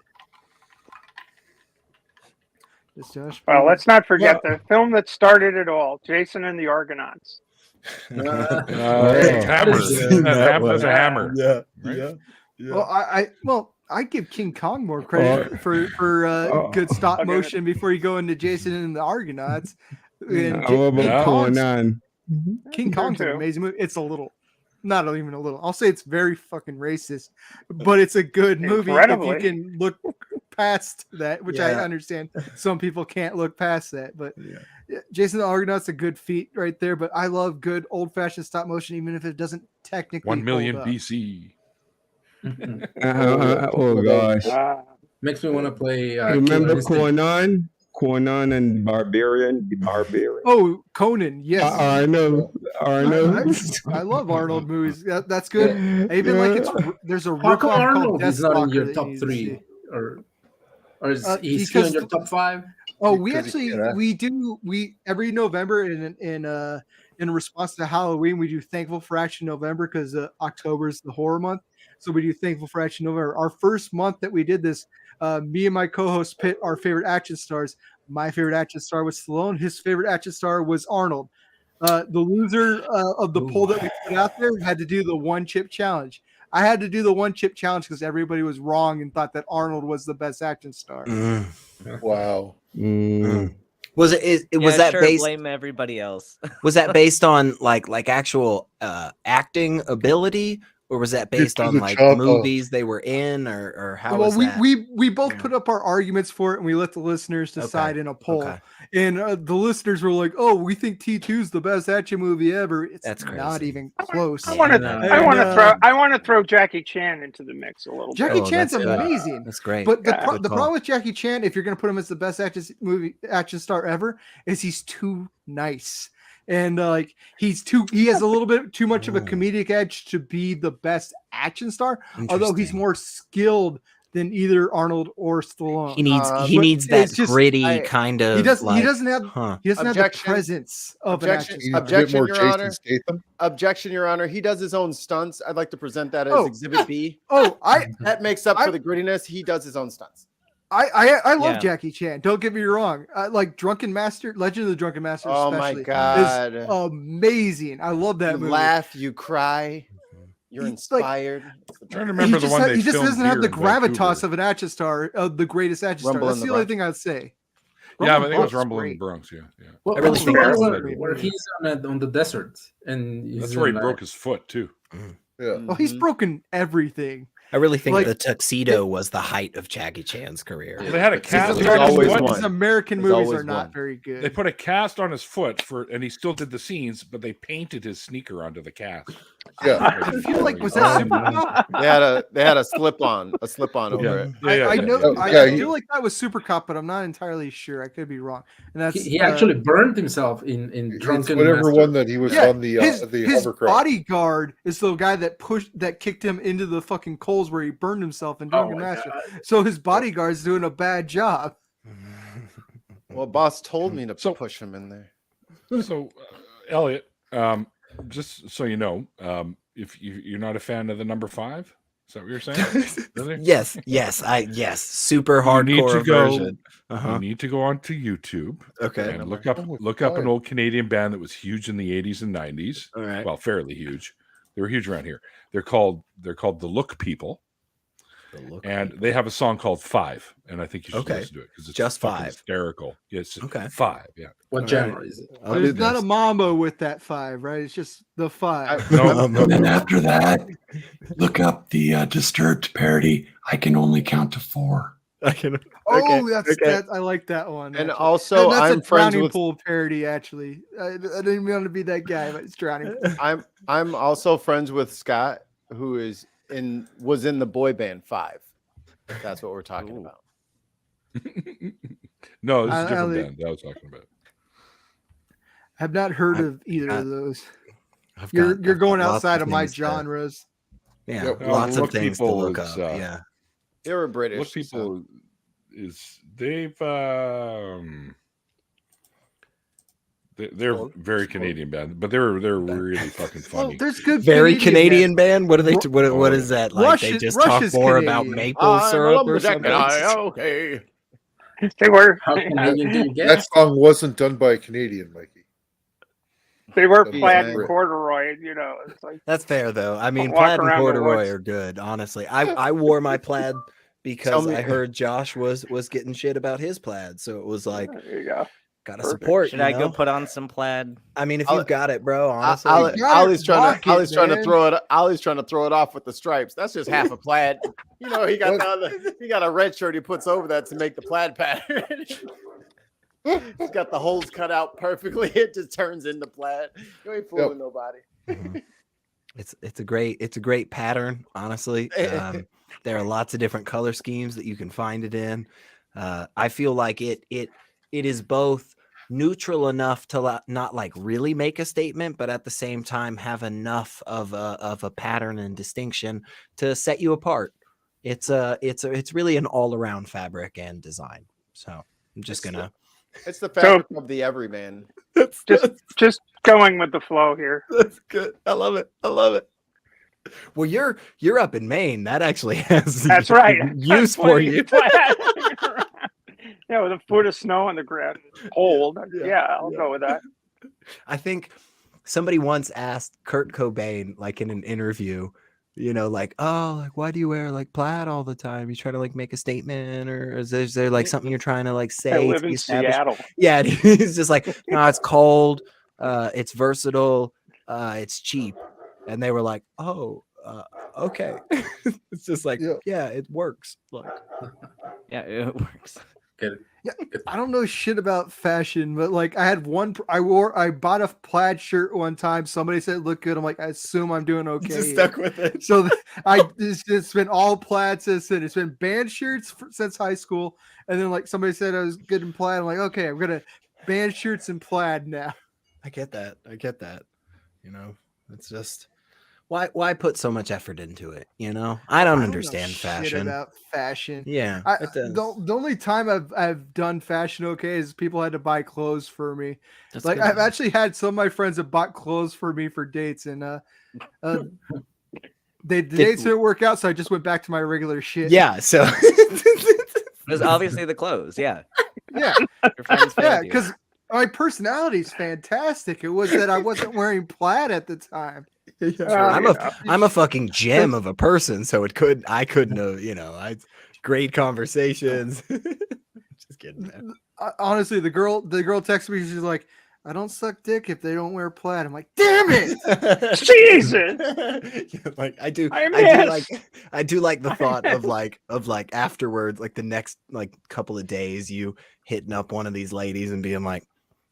Josh, well, let's not forget the film that started it all, Jason and the Argonauts. That's a hammer. Yeah, right? yeah. Well, I give King Kong more credit for good stop motion before you go into Jason and the Argonauts. And King Kong's an amazing movie. It's a little, not even a little. I'll say it's very fucking racist, but it's a good movie if you can look past that, which I understand some people can't look past that. But Jason the Argonaut's a good feat right there. But I love good old-fashioned stop motion, even if it doesn't technically 1 million hold up. BC. Oh gosh, makes me want to play. Remember Conan and the Barbarian. Oh, Conan, yes. I know. I love Arnold movies. That's good. I even like there's a How come ripoff Arnold called is not in Deathstalker your that top you need to 3, see. or is he still in your top 5? Oh, we actually we every November in response to Halloween, we do Thankful for Action November, because October is the horror month. So we do Thankful for Action November. Our first month that we did this, me and my co-host pit our favorite action stars. My favorite action star was Stallone. His favorite action star was Arnold. The loser of the poll that we put out there had to do the one chip challenge. I had to do the one chip challenge because everybody was wrong and thought that Arnold was the best action star. Wow. Was was that based? Blame everybody else. Was that based on like actual acting ability, or was that based on like movies they were in, or how? Well, was that? we both put up our arguments for it, and we let the listeners decide in a poll. Okay. And the listeners were like, "Oh, we think T2 is the best action movie ever." That's crazy. Not even close. I want to throw Jackie Chan into the mix a little. Jackie Chan's amazing. That's great. But the problem with Jackie Chan, if you're going to put him as the best action star ever, is he's too nice. And like he has a little bit too much of a comedic edge to be the best action star, although he's more skilled than either Arnold or Stallone. He needs that gritty kind of. He doesn't have the presence of an action star. Objection, Your Honor. Objection, Your Honor. He does his own stunts. I'd like to present that as Exhibit B. That makes up for the grittiness. He does his own stunts. I love Jackie Chan. Don't get me wrong. Like Drunken Master, Legend of the Drunken Master. Oh my God, is amazing. I I love that movie. You laugh, you cry, you're inspired. I'm trying to remember he just doesn't have the gravitas of an action star, of the greatest action star. That's the only thing I'd say. Yeah, but I think it was Buck's Rumble in great. the Bronx. Yeah. Well, I really what's think the that's one the where he's on the desert and he's That's where he in, broke his foot too. Yeah. Well, he's broken everything. I really think Like- the tuxedo was the height of Jackie Chan's career. Well, they had a cast There's on his always foot. one. His American There's movies always are not one. very good. They put a cast on his foot and he still did the scenes, but they painted his sneaker onto the cast. Yeah. I feel like was that They had a slip on over it. I know. Oh, I yeah, feel like that was Super Cop, but I'm not entirely sure. I could be wrong. And that's he actually burned himself in It's drunken. whatever master. one that he was on the his hovercraft. bodyguard is the guy that kicked him into the fucking coals where he burned himself in Drunken my Master. God. So his bodyguard's doing a bad job. Well, boss told me to So- push him in there. So, Elliot, just so you know, if you're not a fan of the number 5, is that what you're saying? Really? Yes, super You need to hardcore go- version. You need to go onto YouTube Okay. and look Oh, up an fine. old Canadian band that was huge in the 80s and 90s. All right. Well, fairly huge. They were huge around here. They're called the Look People, and they have a song called 5, and I think you should Okay. listen to it because it's Just fucking 5. hysterical. Yeah, it's just Okay. 5. Yeah. What genre is it? I'll There's do not a this. mambo with that 5, right? It's just the 5. No, And then after that, look up the Disturbed parody. I can only count to 4. I can. Oh, that's okay. that. I like that one. And actually. also, that's I'm a friends drowning with pool parody. Actually, I didn't want to be that guy, but it's drowning. Pool. I'm also friends with Scott, who was in the boy band 5. That's what we're talking about. no, this is a I different like- band that I was talking about. Have not heard of either of those. I've You're got going lots outside of my things to- genres. Yeah, Yep. lots of Look things to People look is, up. Yeah. They were British. Look People they're very Canadian band, but they're really fucking Well, funny. there's good. Very Canadian band. What are they? Ru- What is that? Like they just talk Russia's more about Canadian. maple syrup or lumberjack something. and I, okay. They were How Canadian can you That get? song wasn't done by a Canadian, Mikey. they were Yeah, plaid man. and corduroy. You know, it's like That's fair though. I mean, Walk plaid and around the corduroy woods. are good. Honestly, I wore my plaid because me- I heard Josh was getting shit about his plaid, so it was like there you go. gotta Perfect. support. Should you I go know? put on some plaid? I mean, if I'll- you've got it, bro. Honestly, Ollie's trying rock to it, Ollie's trying to man. throw it. Ollie's trying to throw it off with the stripes. That's just half a plaid. You know, he got he got a red shirt he puts over that to make the plaid pattern. He's got the holes cut out perfectly. It just turns into plaid. You ain't fooling nobody. Mhm. it's a great pattern. Honestly, there are lots of different color schemes that you can find it in. I feel like it is both neutral enough to not like really make a statement, but at the same time have enough of a pattern and distinction to set you apart. It's really an all around fabric and design. So I'm just gonna. It's the fabric of the everyman. Just going with the flow here. That's good. I love it. Well, you're up in Maine. That actually has That's right. use for you. Yeah, with a foot of snow on the ground, cold. Yeah, I'll go with that. I think somebody once asked Kurt Cobain, like in an interview, you know, like, oh, like why do you wear like plaid all the time? You trying to like make a statement, or is there like something you're trying to like say? I live to in establish-" Seattle. Yeah, and he's just like, no, it's cold, it's versatile, it's cheap, and they were like, oh, okay. It's just like, yeah, it works. Look, Yeah, it works. Get it. Yeah, I don't know shit about fashion, but like I had I bought a plaid shirt one time. Somebody said it looked good. I'm like, I assume I'm doing okay. just stuck with it. So it's been all plaid since then. It's been band shirts since high school, and then like somebody said I was good in plaid. I'm like, okay, I'm gonna band shirts and plaid now. I get that. You know, it's just why put so much effort into it? You know, I don't know understand shit fashion. about fashion. Yeah, The only time I've done fashion okay is people had to buy clothes for me. That's Like good. I've actually had some of my friends that bought clothes for me for dates, and the dates didn't work out, so I just went back to my regular shit. Yeah, so It was obviously the clothes. Yeah, yeah, your friends yeah, failed you. because my personality is fantastic. It was that I wasn't wearing plaid at the time. I'm a fucking gem of a person, so I couldn't have, you know, great conversations. Just kidding, man. honestly, the girl texted me. She's like, "I don't suck dick if they don't wear plaid." I'm like, "Damn it, Jesus!" Yeah, like I do like the thought of like afterwards, like the next like couple of days, you hitting up one of these ladies and being like,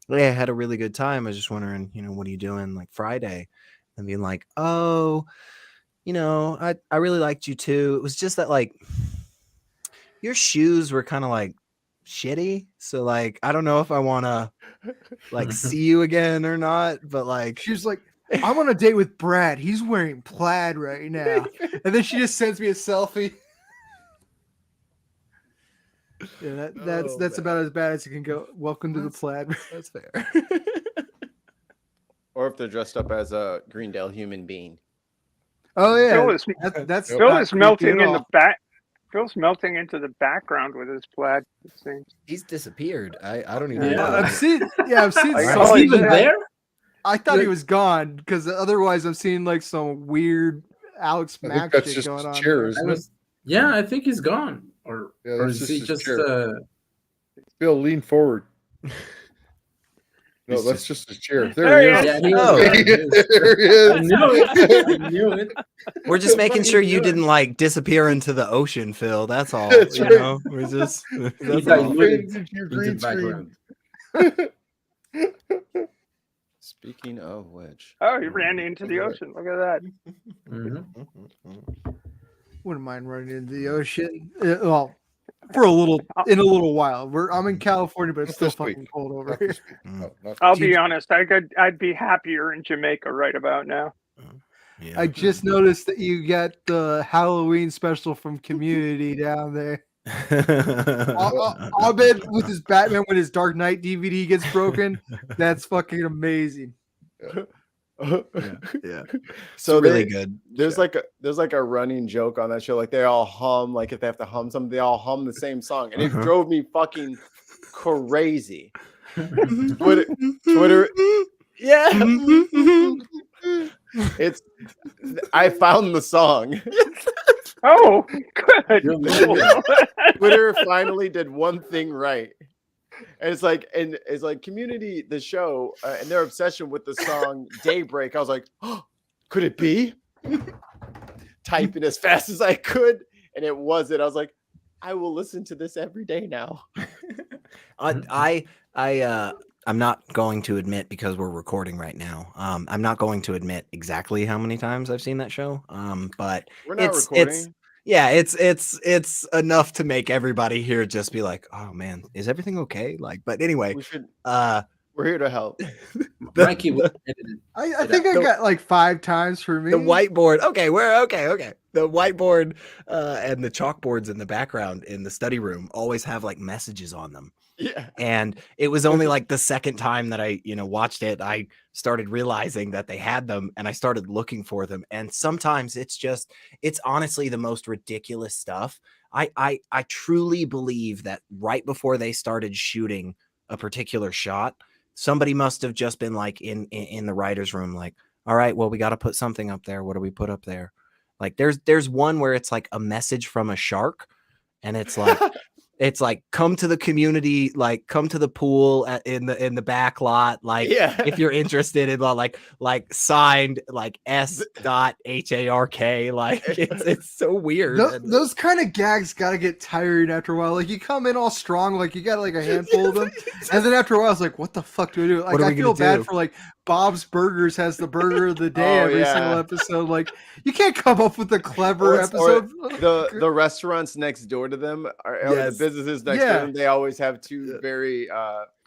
"Hey, I had a really good time. I was just wondering, what are you doing like Friday?" And being like, "Oh, I really liked you too. It was just that like your shoes were kind of like shitty, so like I don't know if I want to like see you again or not, but like." She was like, "I'm on a date with Brad. He's wearing plaid right now." And then she just sends me a selfie. Yeah, that's about as bad as it can go. Welcome to the plaid. That's fair. Or if they're dressed up as a Greendale human being. Oh yeah, Phil not is melting creepy at in the all. back. Phil's melting into the background with his plaid. It seems. He's disappeared. I don't even Yeah. know. I've seen Like, some oh, Is he he's even dead. there? I thought he was gone because otherwise I'm seeing like some weird Alex I think Mack that's shit just going his on. chair, there. isn't it? Yeah, I think he's gone. Or Yeah, is that's he just his just chair. Bill, lean forward. No, He's that's just his chair. There There he he is. is. yeah, he Oh. was There there. he is. I knew it. I knew it. We're just making Fucking sure you knew it. didn't like disappear into the ocean, Phil. That's all. That's right. We're just He that's all. diluted Fades into your into green the screen. background. Speaking of which, Oh, he ran into the ocean. Look at that. Mhm. Wouldn't mind running into the ocean. Well, for a little while. I'm in California, but it's still Not this week. fucking cold over Not here. this week. No, not I'll Do you- be honest. I'd be happier in Jamaica right about now. Yeah. I just noticed that you got the Halloween special from Community down there. Abed with his Batman with his Dark Knight DVD gets broken. That's fucking amazing. Yeah. so really they- good. There's like a running joke on that show. Like they all hum, like if they have to hum something, they all hum the same song, and it drove me fucking crazy. Twitter, yeah. It's. I found the song. Oh, good. You're leaving Twitter finally did one thing right. And it's like Community, the show, and their obsession with the song Daybreak. I was like, oh, could it be? Typing as fast as I could, and it wasn't. I was like, I will listen to this every day now. I'm not going to admit, because we're recording right now. I'm not going to admit exactly how many times I've seen that show. But We're not it's recording. it's enough to make everybody here just be like, oh man, is everything okay? Like, but anyway, We should. uh, We're here to help. Mikey will edit it. I think I got like 5 times for me. the whiteboard. Okay, we're okay. The whiteboard and the chalkboards in the background in the study room always have like messages on them. Yeah. And it was only like the second time that I, watched it, I started realizing that they had them, and I started looking for them. And sometimes it's honestly the most ridiculous stuff. I truly believe that right before they started shooting a particular shot, somebody must have just been like in the writer's room, like, all right, well, we got to put something up there. What do we put up there? Like there's one where it's like a message from a shark, and it's like it's like, come to the community, like come to the pool in the back lot, like if you're interested in like signed like S.HARK, like it's so weird. Those kind of gags gotta get tiring after a while. Like you come in all strong, like you got like a handful of them, and then after a while, it's like, what the fuck do I do? Like I feel bad for like Bob's Burgers has the burger of the day every single episode. Like you can't come up with a clever episode. The restaurants next door to them or the businesses next to them, they always have two very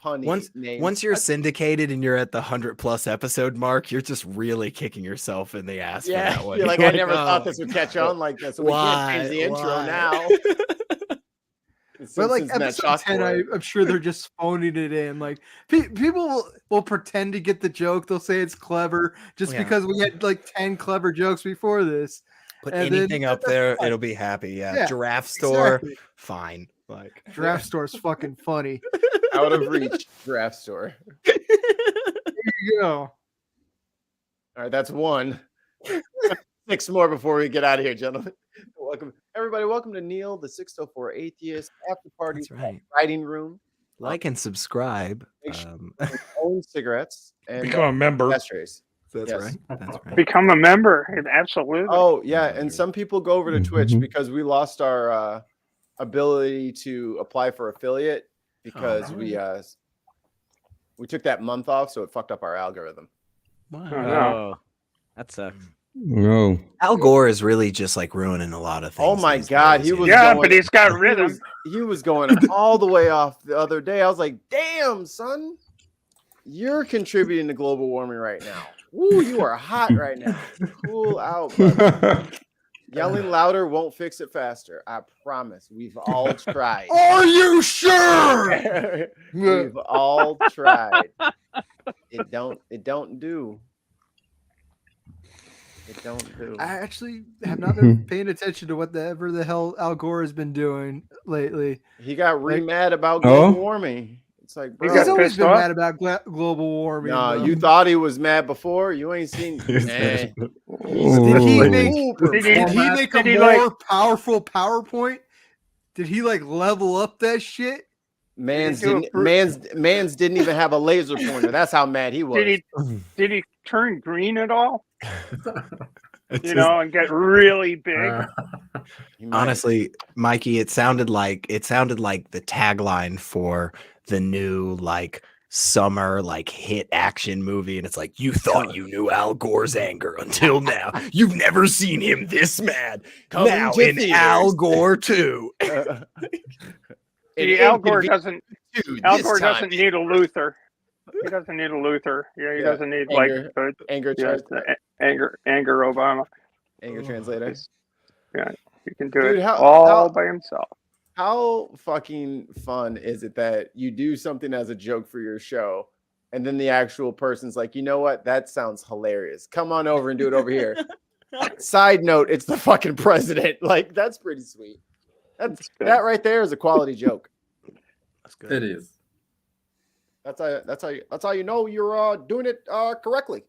punny names. Once you're syndicated and you're at the 100+ episode mark, you're just really kicking yourself in the ass for that one. You're like, I never thought this would catch on like this. So we can't change the intro now. But like episode 10, I'm sure they're just phoning it in. Like people will pretend to get the joke. They'll say it's clever just because we had like 10 clever jokes before this. Put anything up there, it'll be happy. Yeah. Giraffe store, fine. Like Giraffe store's fucking funny. Out of reach, Giraffe store. There you go. All right, that's one. 6 more before we get out of here, gentlemen. Welcome, everybody. Welcome to Neil, the 604 Atheist After Party Writing Room. Like and subscribe. Make sure you own cigarettes and Become a member. ashtrays. That's Yes. right. That's right. Become a member. Absolutely. Oh yeah, and some people go over to Twitch Mhm. because we lost our ability to apply for affiliate because we took that month off, so it fucked up our algorithm. Oh, no. no. That sucks. No. Al Gore is really just like ruining a lot of things. Oh my these God, days, he you was know? Yeah, going- but he's got rhythm. He was going all the way off the other day. I was like, damn, son, you're contributing to global warming right now. Woo, you are hot right now. Cool out, brother. Yelling louder won't fix it faster. I promise. We've all tried. Are you sure? We've all tried. It don't do. It don't do. I actually have not been paying attention to whatever the hell Al Gore has been doing lately. He got Like- mad about global Oh? warming. It's like, He bro. got He's always pissed been off? mad about global warming. Nah, though. you thought he was mad before? You ain't seen. Nah. Did he Ooh. make? Did Did he make a Did he, more like- powerful PowerPoint? Did he like level up that shit? Man's Did he do didn't. a br- Man's didn't even have a laser pointer. That's how mad he was. Did he turn green at all? It's You just- know, and get really big. He might. honestly, Mikey, it sounded like the tagline for the new like summer like hit action movie, and it's like, you thought you knew Al Gore's anger until now. You've never seen him this mad. Coming Now to in theaters. Al Gore too. See, Al Gore doesn't need a Luther. He doesn't need a Luther. Yeah, he Yeah, doesn't need anger- like anger, yeah, anger Obama. anger translator. Yeah, he can do Dude, it how- all how- by himself. How fucking fun is it that you do something as a joke for your show, and then the actual person's like, you know what? That sounds hilarious. Come on over and do it over here. Side note, it's the fucking president. Like, that's pretty sweet. That right there is a quality joke. That's good. It is. That's how you know you're doing it correctly.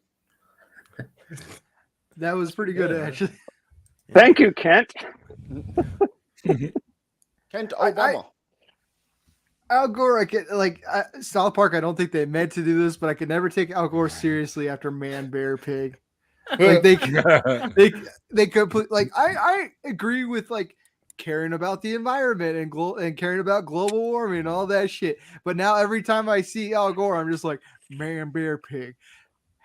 That was pretty good, actually. Thank you, Kent. Kent Obama. Al Gore, I get like South Park. I don't think they meant to do this, but I could never take Al Gore seriously after Man, Bear, Pig. Like they could put like I agree with like caring about the environment and caring about global warming and all that shit. But now every time I see Al Gore, I'm just like, Man, Bear, Pig.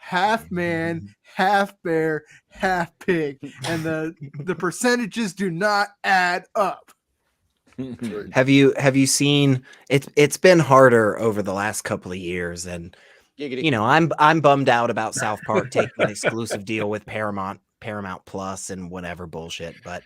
Half man, half bear, half pig, and the percentages do not add up. Have you seen it's been harder over the last couple of years, and Giggity. you know, I'm bummed out about South Park taking an exclusive deal with Paramount Plus and whatever bullshit, but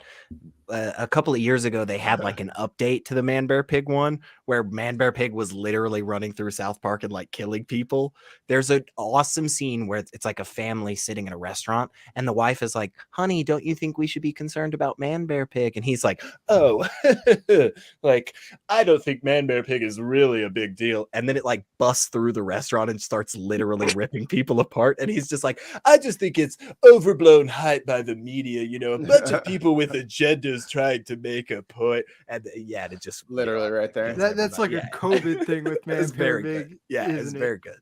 a couple of years ago they had like an update to the Man Bear Pig one where Man Bear Pig was literally running through South Park and like killing people. There's an awesome scene where it's like a family sitting in a restaurant and the wife is like, honey, don't you think we should be concerned about Man Bear Pig? And he's like, oh, like, I don't think Man Bear Pig is really a big deal. And then it like busts through the restaurant and starts literally ripping people apart. And he's just like, I just think it's overblown hype by the media, you know, a bunch of people with agendas trying to make a point. And yeah, it just Literally right there. That's like Yeah. a COVID thing with Man, It's Bear, very Pig. good. Yeah, it's isn't it? very good.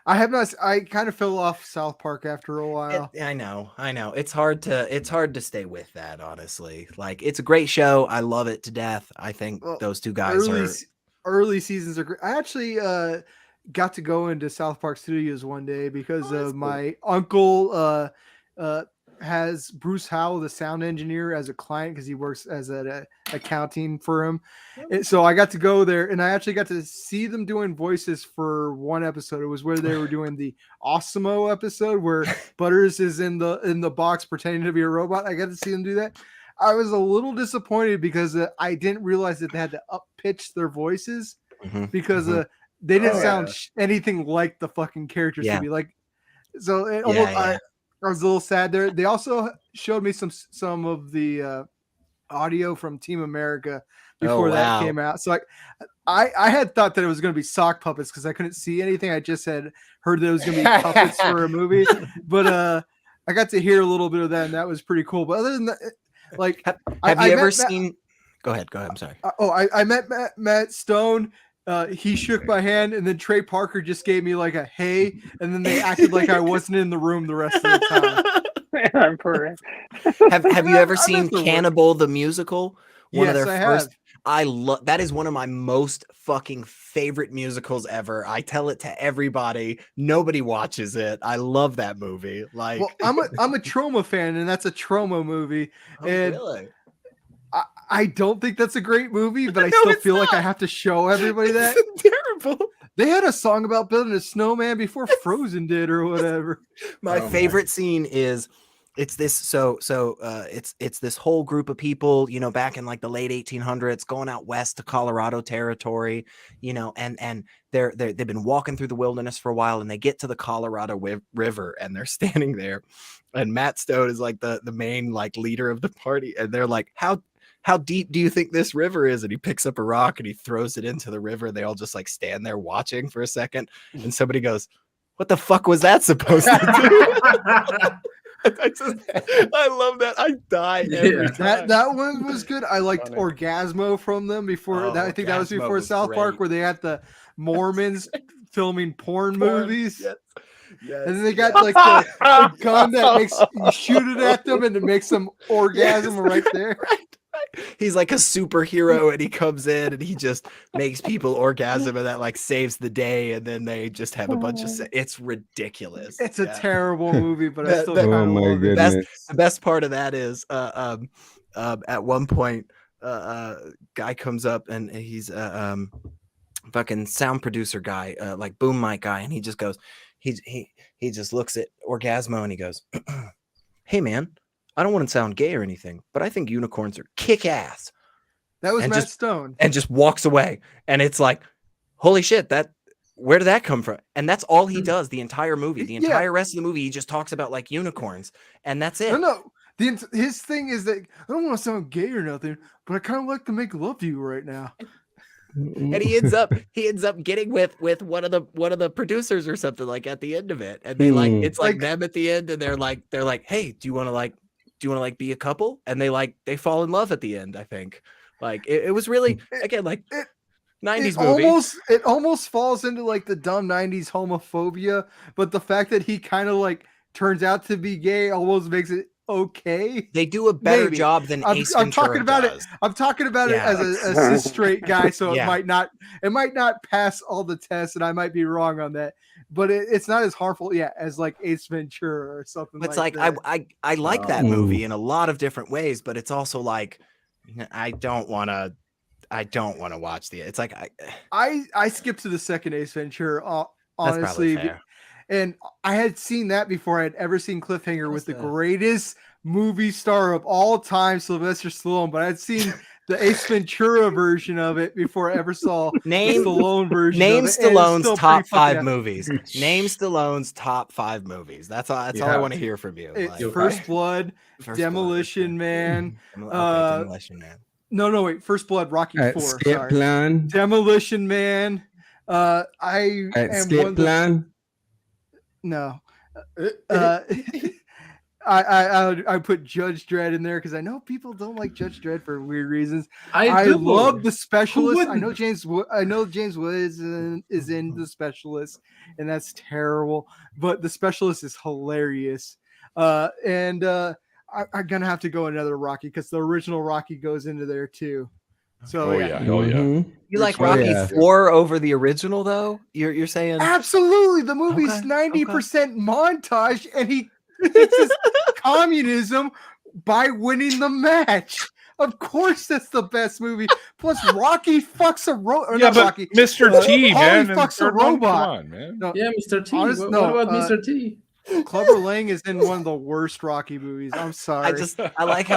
I have not. I kind of fell off South Park after a while. I know. It's hard to stay with that, honestly. Like, it's a great show. I love it to death. I think Well, those two guys early seasons are great. I actually got to go into South Park Studios one day because of my uncle has Bruce Howell, the sound engineer, as a client because he works as an accounting firm. And so I got to go there, and I actually got to see them doing voices for one episode. It was where they were doing the Osimo episode where Butters is in the box pretending to be a robot. I got to see them do that. I was a little disappointed because I didn't realize that they had to up pitch their voices because they didn't sound anything like the fucking characters to be like. So it almost, I was a little sad there. They also showed me some of the audio from Team America before that came out. So I had thought that it was going to be sock puppets because I couldn't see anything. I just had heard that it was going to be puppets for a movie, but I got to hear a little bit of that, and that was pretty cool. But other than that, like, have you ever seen? Go ahead. I'm sorry. I met Matt Stone, He shook my hand, and then Trey Parker just gave me like a hey, and then they acted like I wasn't in the room the rest of the time. I'm for Have you ever seen Cannibal the Musical? One of Yes, their I first. have. I love that is one of my most fucking favorite musicals ever. I tell it to everybody. Nobody watches it. I love that movie. Like, Well, I'm a Trauma fan, and that's a Trauma movie. oh, And really? I don't think that's a great movie, but I still feel like I have to show everybody that. It's terrible. They had a song about building a snowman before Frozen did or whatever. My favorite scene is it's this it's this whole group of people, you know, back in like the late 1800s going out west to Colorado territory, you know, and they've been walking through the wilderness for a while, and they get to the Colorado River, and they're standing there, and Matt Stone is like the main like leader of the party, and they're like, how deep do you think this river is? And he picks up a rock and he throws it into the river. They all just like stand there watching for a second. And somebody goes, what the fuck was that supposed to do? I love that. I die every time. That one was good. I liked Orgasmo from them before. I think that was before South Park, where they had the Mormons filming porn movies. Yes. Yes, and then they got like the gun that makes you shoot it at them and it makes them orgasm right there. He's like a superhero, and he comes in and he just makes people orgasm, and that like saves the day. And then they just have a bunch of it's ridiculous. It's a terrible movie, but I still oh kind of my love it. goodness. The best part of that is at one point guy comes up, and he's fucking sound producer guy, like boom mic guy, and he just goes, he just looks at Orgasmo and he goes, hey man, I don't want to sound gay or anything, but I think unicorns are kick ass. That was and Matt just, Stone. And just walks away. And it's like, holy shit, where did that come from? And that's all he does the entire movie. The entire rest of the movie, he just talks about like unicorns, and that's it. No. His thing is that I don't want to sound gay or nothing, but I kind of like to make love to you right now. And he ends up getting with one of the producers or something like at the end of it. And they like, it's like them at the end, and they're like, hey, do you want to be a couple? And they fall in love at the end. I think like it was really again like 90s movie. It almost falls into like the dumb 90s homophobia, but the fact that he kind of like turns out to be gay almost makes it okay. They do a better job than Ace Ventura I'm talking about does. I'm talking about it as a cis straight guy, so Yeah. it might not pass all the tests, and I might be wrong on that. But it's not as harmful, as like Ace Ventura or something. It's like like that. I like that movie in a lot of different ways, but it's also like I don't want to watch it's like I skipped to the second Ace Ventura, That's honestly. probably fair. And I had seen that before I had ever seen Cliffhanger with the greatest movie star of all time, Sylvester Stallone. But I had seen the Ace Ventura version of it before I ever saw the Stallone version. Name of it, Stallone's top 5 movies. Name Stallone's top 5 movies. That's all I want to hear from you. First Blood, Demolition Man. Demolition Man. No, wait. First Blood, Rocky 4. Escape Sorry. Plan. Demolition Man. Escape Plan. No. I put Judge Dredd in there because I know people don't like Judge Dredd for weird reasons. I love The Specialist. I know James Wood is in The Specialist, and that's terrible. But The Specialist is hilarious. I'm gonna have to go another Rocky because the original Rocky goes into there too. So You like Rocky 4 over the original though? You're saying absolutely. The movie's 90% montage, and he fixes communism by winning the match. Of course, that's the best movie. Plus, Rocky fucks a robot. Yeah, but Rocky, Mr. T, man, fucks a third one, robot. come on, man. No, Yeah, Mr. T. honest- what no, about Mr. T? Clubber Lang is in one of the worst Rocky movies. I'm sorry. I like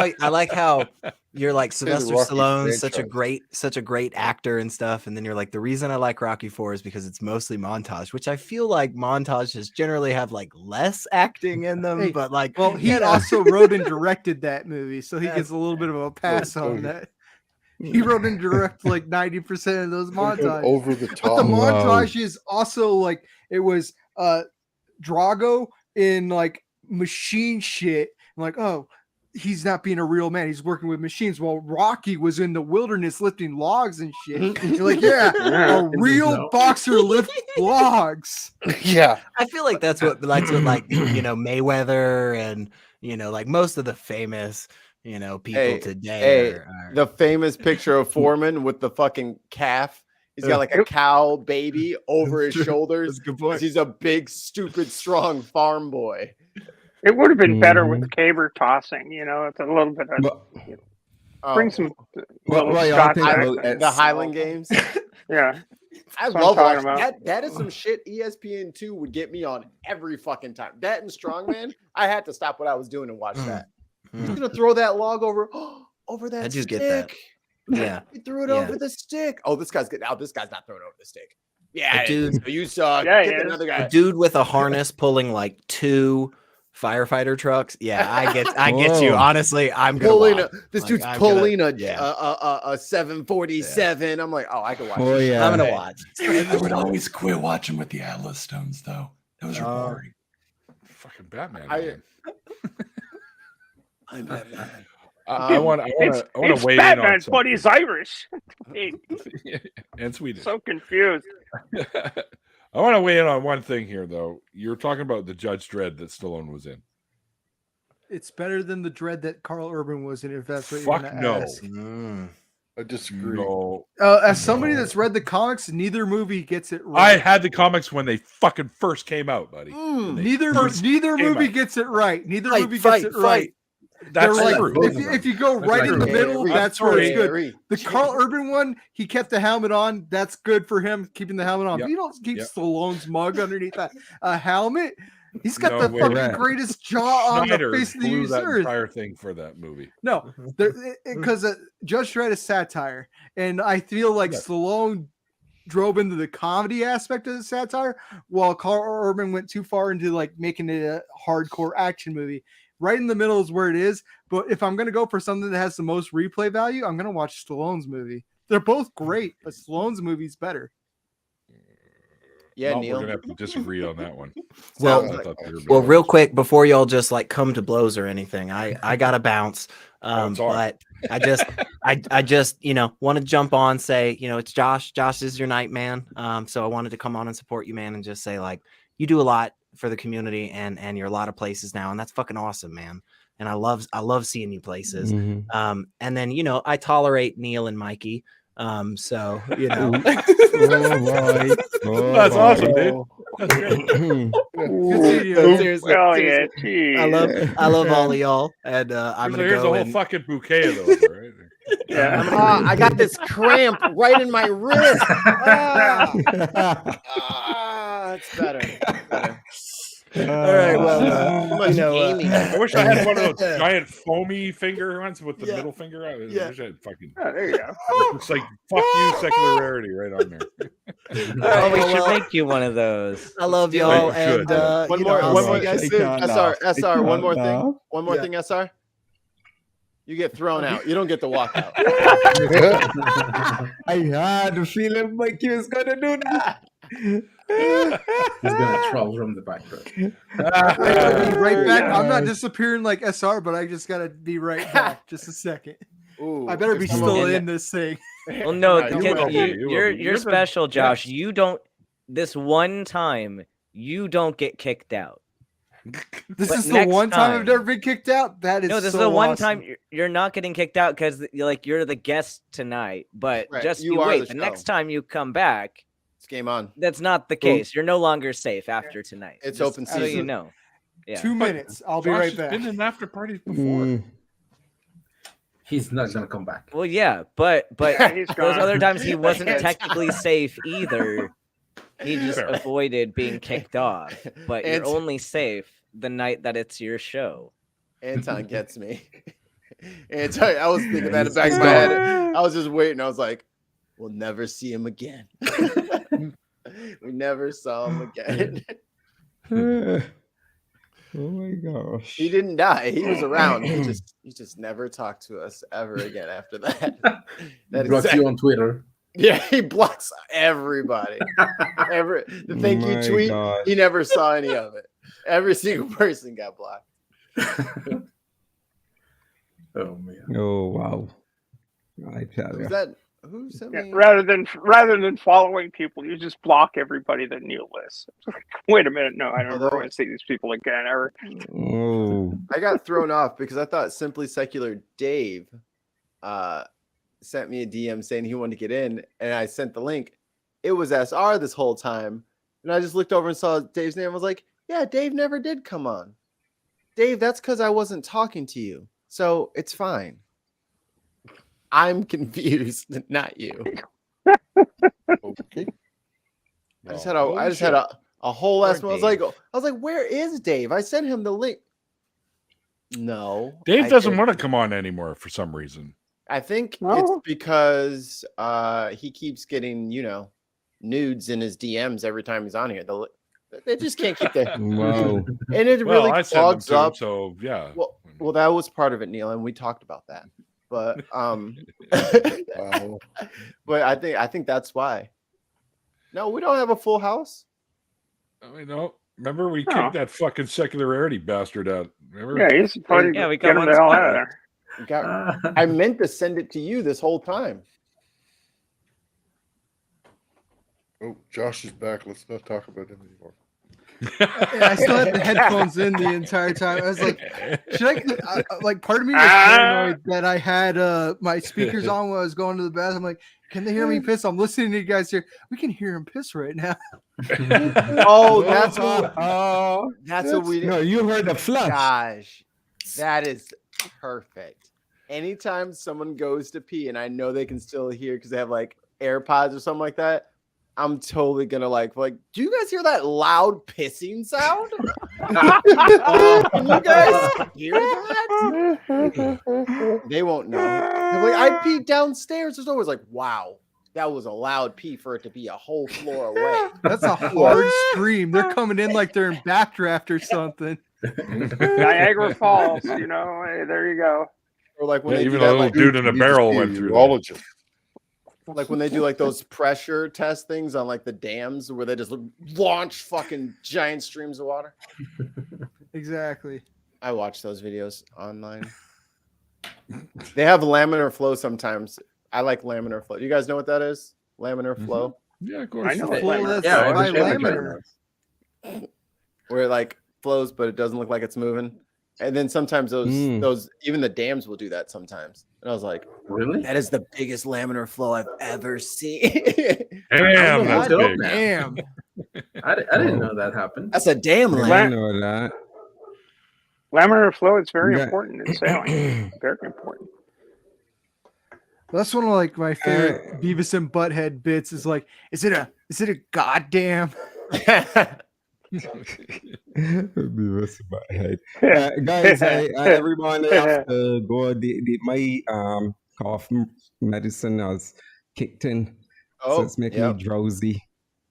how you're like Sylvester Rocky Stallone's such franchise. a great actor and stuff, and then you're like, the reason I like Rocky 4 is because it's mostly montage, which I feel like montages generally have like less acting in them, but like, well, he also wrote and directed that movie, so he gets a little bit of a pass on that. He wrote and directed like 90% of those montages. Over the But top. the montage is also like it was Drago in like machine shit. I'm like, oh, he's not being a real man. He's working with machines. While Rocky was in the wilderness lifting logs and shit. You're like, yeah, a real boxer lifts logs. Yeah. I feel like that's what like Mayweather and like most of the famous people today are the famous picture of Foreman with the fucking calf. He's got like a cow baby over his shoulders. He's a big, stupid, strong farm boy. It would have been better with the caber tossing. It's a little bit of bring some. The Highland Games. Yeah, I love watching that. That is some shit ESPN2 would get me on every fucking time. That and Strongman, I had to stop what I was doing and watch that. He's gonna throw that log over that stick. Get that. Yeah, he threw it over the stick. Oh, this guy's good. Now this guy's not throwing over the stick. Yeah, dude, so you saw. Another guy. A dude with a harness pulling like 2 firefighter trucks. Yeah, I get you. Honestly, I'm gonna this dude's pulling a 747. I'm like, I can watch. Oh yeah, I'm gonna watch. I would always quit watching with the Atlas stones though. Those are boring. Fucking Batman. I'm Batman. I want to weigh Batman, in on but he's Irish and Swedish. So confused. I want to weigh in on one thing here, though. You're talking about the Judge Dredd that Stallone was in. It's better than the Dredd that Carl Urban was in. If that's what Fuck you're going no. to ask. I disagree. No. As somebody that's read the comics, neither movie gets it right. I had the comics when they fucking first came out, buddy. Neither movie gets it right. Neither movie gets it right. That's like, true. If you go right in the middle, that's where it's good. The Carl Urban one, he kept the helmet on. That's good for him, keeping the helmet on. But you don't keep Stallone's mug underneath that helmet. He's got the fucking greatest jaw on the face of the that entire thing for that movie. No, because Judge Dredd is satire, and I feel like Stallone drove into the comedy aspect of the satire, while Carl Urban went too far into like making it a hardcore action movie. Right in the middle is where it is. But if I'm going to go for something that has the most replay value, I'm going to watch Stallone's movie. They're both great, but Stallone's movie's better. Yeah, We're Neil. going to have to disagree on that one. Well, real quick, before y'all just like come to blows or anything, I got to bounce. But I just want to jump on, say, it's Josh. Josh is your night, man. So I wanted to come on and support you, man, and just say, like, you do a lot for the community and you're a lot of places now, and that's fucking awesome, man. And I love seeing you places. And then I tolerate Neil and Mikey. So that's awesome, dude. That's great. Seriously. I love all of y'all, and I'm gonna here's go a whole fucking bouquet of those, right? Yeah, I got this cramp right in my wrist. It's better. All right. Well, I wish I had one of those giant foamy finger ones with the middle finger. I wish I had fucking. There you go. It's like fuck you, secular rarity, right on there. We should make you one of those. I love y'all, and one more thing, SR. You get thrown out. You don't get to walk out. I had a feeling Mikey was gonna do that. He's gonna troll from the back. I gotta be right back. I'm not disappearing like SR, but I just gotta be right back. Just a second. Ooh, I better be still in this thing. Well, no, you're you're special, Josh. You don't. This one time, you don't get kicked out. This is the one time I've never been kicked out. That is no. This so is the one awesome. time you're not getting kicked out because you're the guest tonight. But just you wait. The next time you come back, it's game on. That's not the case. You're no longer safe after tonight. It's open season. So you know. Yeah. 2 minutes. I'll be right back. Been in after parties before. He's not gonna come back. Well, yeah, but those gone. other times he wasn't technically safe either. He just avoided being kicked off. But you're only safe the night that it's your show. Anton gets me. Anton, I was thinking that in the back of my head. I was just waiting. I was like, we'll never see him again. We never saw him again. Oh my gosh. He didn't die. He was around. He just never talked to us ever again after that. That blocks you on Twitter. Yeah, he blocks everybody. The thank you tweet, he never saw any of it. Every single person got blocked. Oh man. Oh wow. I tell Who's you. that? Who sent Yeah, me? rather than following people, you just block everybody that Neil lists. Wait a minute, no, I don't ever want to see these people again ever. Oh. I got thrown off because I thought Simply Secular Dave sent me a DM saying he wanted to get in, and I sent the link. It was SR this whole time, and I just looked over and saw Dave's name. I was like, "Yeah, Dave never did come on." Dave, that's because I wasn't talking to you, so it's fine. I'm confused, not you. Okay. I just had a whole ass. I was like, where is Dave? I sent him the link. No, Dave I doesn't didn't. want to come on anymore for some reason. I think No. it's because he keeps getting, nudes in his DMs every time he's on here. They just can't keep their Wow. and it Well, really I sent them clogs to him, up. so yeah. Well, that was part of it, Neil, and we talked about that. But Wow. but I think that's why. No, we don't have a full house. I know. Remember, we Oh. kicked that fucking secularity bastard out. Remember? Yeah, he's fun. Yeah, we Get got him one the hell spot out of left. there. I meant to send it to you this whole time. Oh, Josh is back. Let's not talk about him anymore. Yeah, I still had the headphones in the entire time. I was like, should I like part of me was paranoid that I had my speakers on when I was going to the bathroom. I'm like, can they hear me piss? I'm listening to you guys here. We can hear him piss right now. Oh, that's what we did. No, you heard the flush. Gosh, that is perfect. Anytime someone goes to pee and I know they can still hear because they have like AirPods or something like that, I'm totally gonna like, do you guys hear that loud pissing sound? Can you guys hear that? They won't know. They're like, I peed downstairs. There's always like, wow, that was a loud pee for it to be a whole floor away. That's a hard scream. They're coming in like they're in backdraft or something. Niagara Falls, hey, there you go. Or like when Yeah, they even do a that, little like, dude in a barrel went through that. Like when they do like those pressure test things on like the dams where they just launch fucking giant streams of water. Exactly. I watch those videos online. They have laminar flow sometimes. I like laminar flow. You guys know what that is? Laminar flow? Yeah, of course. I know. Flow that's Yeah, by I understand laminar. Where it like flows, but it doesn't look like it's moving. And then sometimes those even the dams will do that sometimes. And I was like, Really? that is the biggest laminar flow I've ever seen. Damn, that's that's dope, big. Damn. I didn't know that happened. That's a damn I lamb. know that. Laminar flow is very Yeah. important in sailing. Very important. That's one of like my favorite Beavis and Butthead bits is like, is it a goddamn? Beavis and Butthead. Guys, everyone have to go. My cough medicine has kicked in, so it's making me drowsy.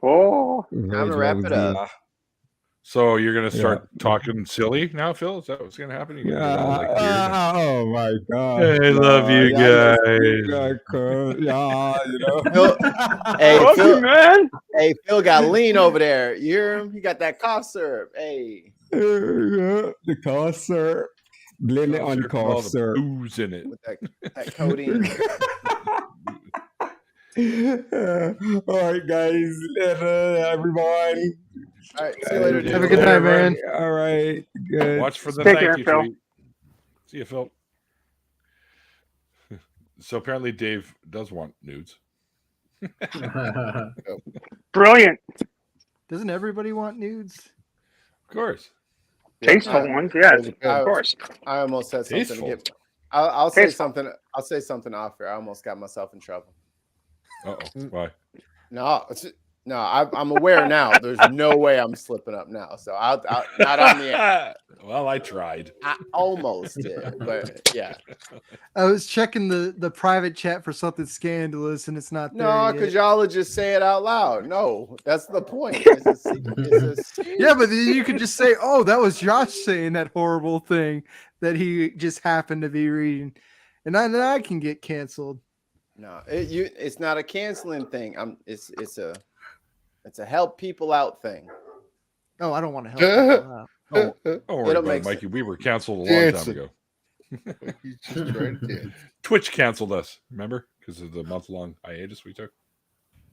Oh, Time to wrap it up. So you're gonna start talking silly now, Phil? Is that what's gonna happen? You're gonna get all, like, weird? Oh my god! I love you guys. Phil, man. Hey, Phil got lean over there. You hear him? He got that cough syrup. Hey, The cough syrup. Blame it on the All cough the syrup. booze in it. with that codeine. All right, guys, everyone. All right, see you later. Have a good night, man. All right, good. Watch for the Take thank care, you Phil. tweet. See you, Phil. So apparently Dave does want nudes. Brilliant. Doesn't everybody want nudes? Of course. Tasteful ones, yes, of course. I almost said something. Tasteful. I'll say Tasteful. something. I'll say something off here. I almost got myself in trouble. Uh-oh. Why? No, I'm aware now. There's no way I'm slipping up now. So I'll not on the air. Well, I tried. I almost did, but yeah. I was checking the private chat for something scandalous, and it's not there. No, yet. because y'all would just say it out loud. No, that's the point. It's a Yeah, but then you could just say, "Oh, that was Josh saying that horrible thing that he just happened to be reading," and then I can get canceled. No, it's not a canceling thing. It's a help people out thing. Oh, I don't want to help. people out. Oh, Don't worry it'll about it, make Mikey. We were canceled a long Yes. time ago. He's just trying to dance. Twitch canceled us, remember? Because of the month-long hiatus we took.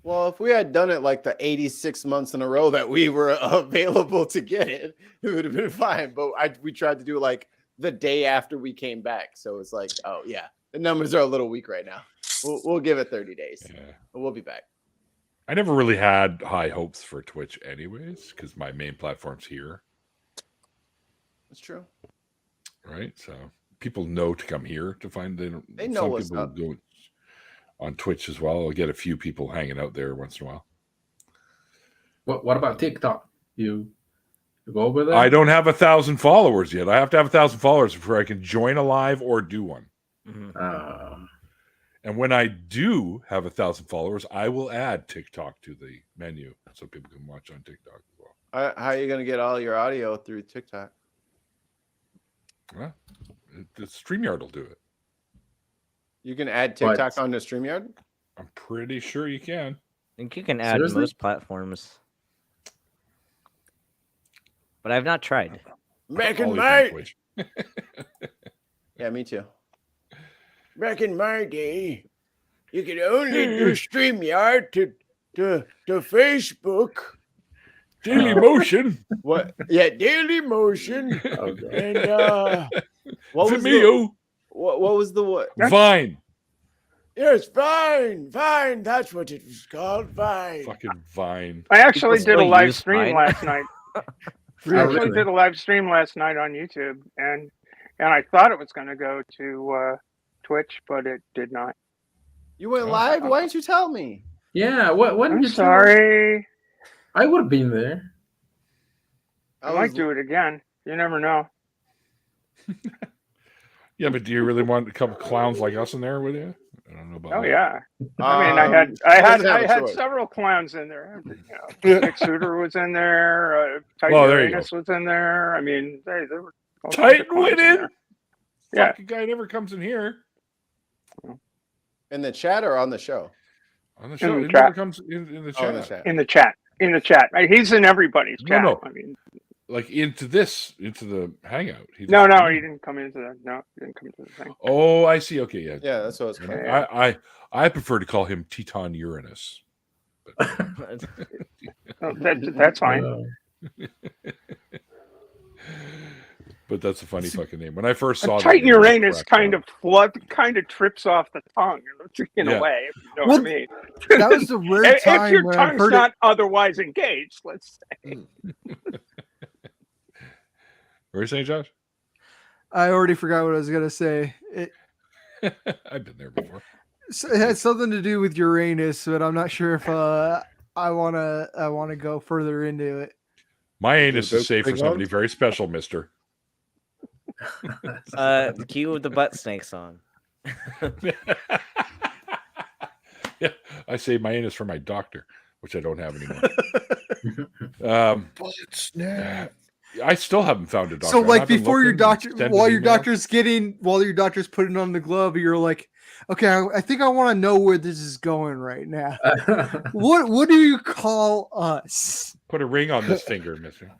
Well, if we had done it like the 86 months in a row that we were available to get it, it would have been fine. But we tried to do it like the day after we came back. So it's like, oh, yeah, the numbers are a little weak right now. We'll give it 30 days. Yeah. But we'll be back. I never really had high hopes for Twitch anyways, because my main platform's here. That's true. Right? So people know to come here to find They know some what's people up. go on Twitch as well. I'll get a few people hanging out there once in a while. What about TikTok? You go over there? I don't have 1,000 followers yet. I have to have 1,000 followers before I can join a live or do one. And when I do have 1,000 followers, I will add TikTok to the menu so people can watch on TikTok as well. How are you going to get all your audio through TikTok? Well, the StreamYard will do it. You can add TikTok onto StreamYard? I'm pretty sure you can. I think you can add Seriously? most platforms. But I've not tried. Back in Always on my Twitch. Yeah, me too. Back in my day, you could only do StreamYard to Facebook. Daily Motion. What? Yeah, Daily Motion. Okay. And what was the Vimeo. what was the what? Vine. Yes, Vine. That's what it was called. Vine. Fucking Vine. I actually People did a still live use stream Vine. last night. I Really? actually did a live stream last night on YouTube, and I thought it was going to go to Twitch, but it did not. You went live? Why didn't you tell me? Yeah. When I'm did you- sorry. I would have been there. I might do it again. You never know. Yeah, but do you really want a couple clowns like us in there with you? I don't know about Oh that. yeah. I mean, I had several clowns in there. You know, Nick Suter was in there. Titan Well, there you Uranus was in there. I mean, they were all kinds of Titan clowns went in in. there. Yeah. Fucking guy never comes in here In the chat or on the show? on the show. the He chat. never comes in the chat. Oh, in the chat. In the chat. He's in everybody's chat. No. I mean, Like into the hangout. He no, doesn't- he didn't come into the. No, he didn't come into the thing. Oh, I see. Okay, yeah. Yeah, that's what it's called. I prefer to call him Teton Uranus. Oh, that's fine. But that's a funny fucking name. When I first saw that Titan name, I Uranus cracked kind of trips off the tongue in Yeah. a way. If you know Well, what I mean. That was the rare If time your when I've tongue's heard not otherwise engaged, let's say. What are you saying, Josh? I already forgot what I was gonna say. I've been there before. It had something to do with Uranus, but I'm not sure if I wanna go further into it. My anus Those is safe for big somebody ones? very special, mister. Cue the butt snake song. Yeah, I saved my anus for my doctor, which I don't have anymore. Snap. I still haven't found a doctor. So, and like I've been before your looking, doctor, sending while your emails. doctor's putting on the glove, you're like, okay, I think I want to know where this is going right now. What do you call us? Put a ring on this finger, mister.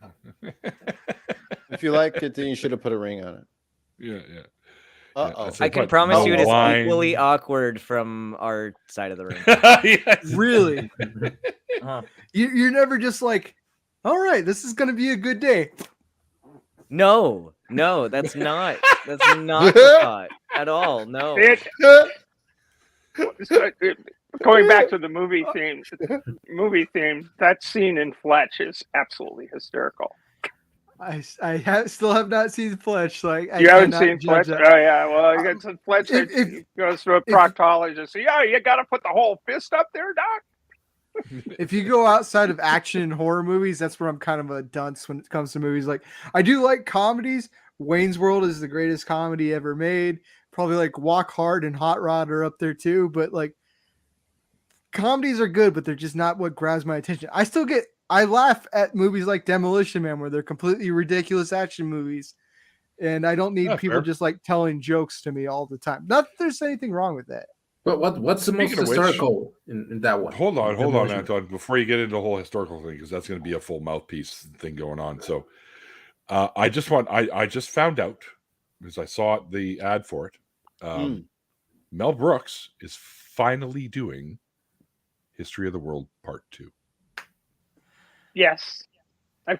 If you like it, then you should have put a ring on it. Yeah. Uh-oh. I said, I can "What, promise no you it is wine?" equally awkward from our side of the room. Yes. Really? Uh-huh. You're never just like, all right, this is gonna be a good day. No, that's not the thought at all. No. Going back to the movie theme, that scene in Fletch is absolutely hysterical. I still have not seen Fletch. Like You haven't seen Fletch? Oh yeah, well, you got some Fletch. if- Goes to a proctologist. Yeah, you got to put the whole fist up there, doc. If you go outside of action and horror movies, that's where I'm kind of a dunce when it comes to movies. Like I do like comedies. Wayne's World is the greatest comedy ever made. Probably like Walk Hard and Hot Rod are up there too. But like comedies are good, but they're just not what grabs my attention. I laugh at movies like Demolition Man where they're completely ridiculous action movies. And I don't need people fair. just like telling jokes to me all the time. Not that there's anything wrong with that. But what's the most Speaking of which- historical in that one? Hold on, Demolition. Anton. Before you get into the whole historical thing, because that's going to be a full mouthpiece thing going on. So, I just found out because I saw the ad for it. Mel Brooks is finally doing History of the World Part 2. Yes.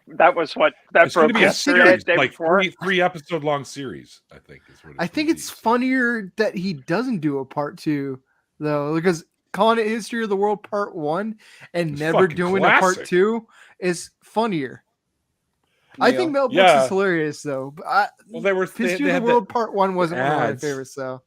That was what that It's going to broke be a yesterday, series, day like before. three episode long series. I think is what. I think it's funnier that he doesn't do a part 2 though, because calling it History of the World Part 1 and It's never fucking doing a classic. Part 2 is funnier. I think Mel Brooks Yeah. is hilarious though. But Well, they were History they of had the World Part 1 wasn't one of my ads. favorites though.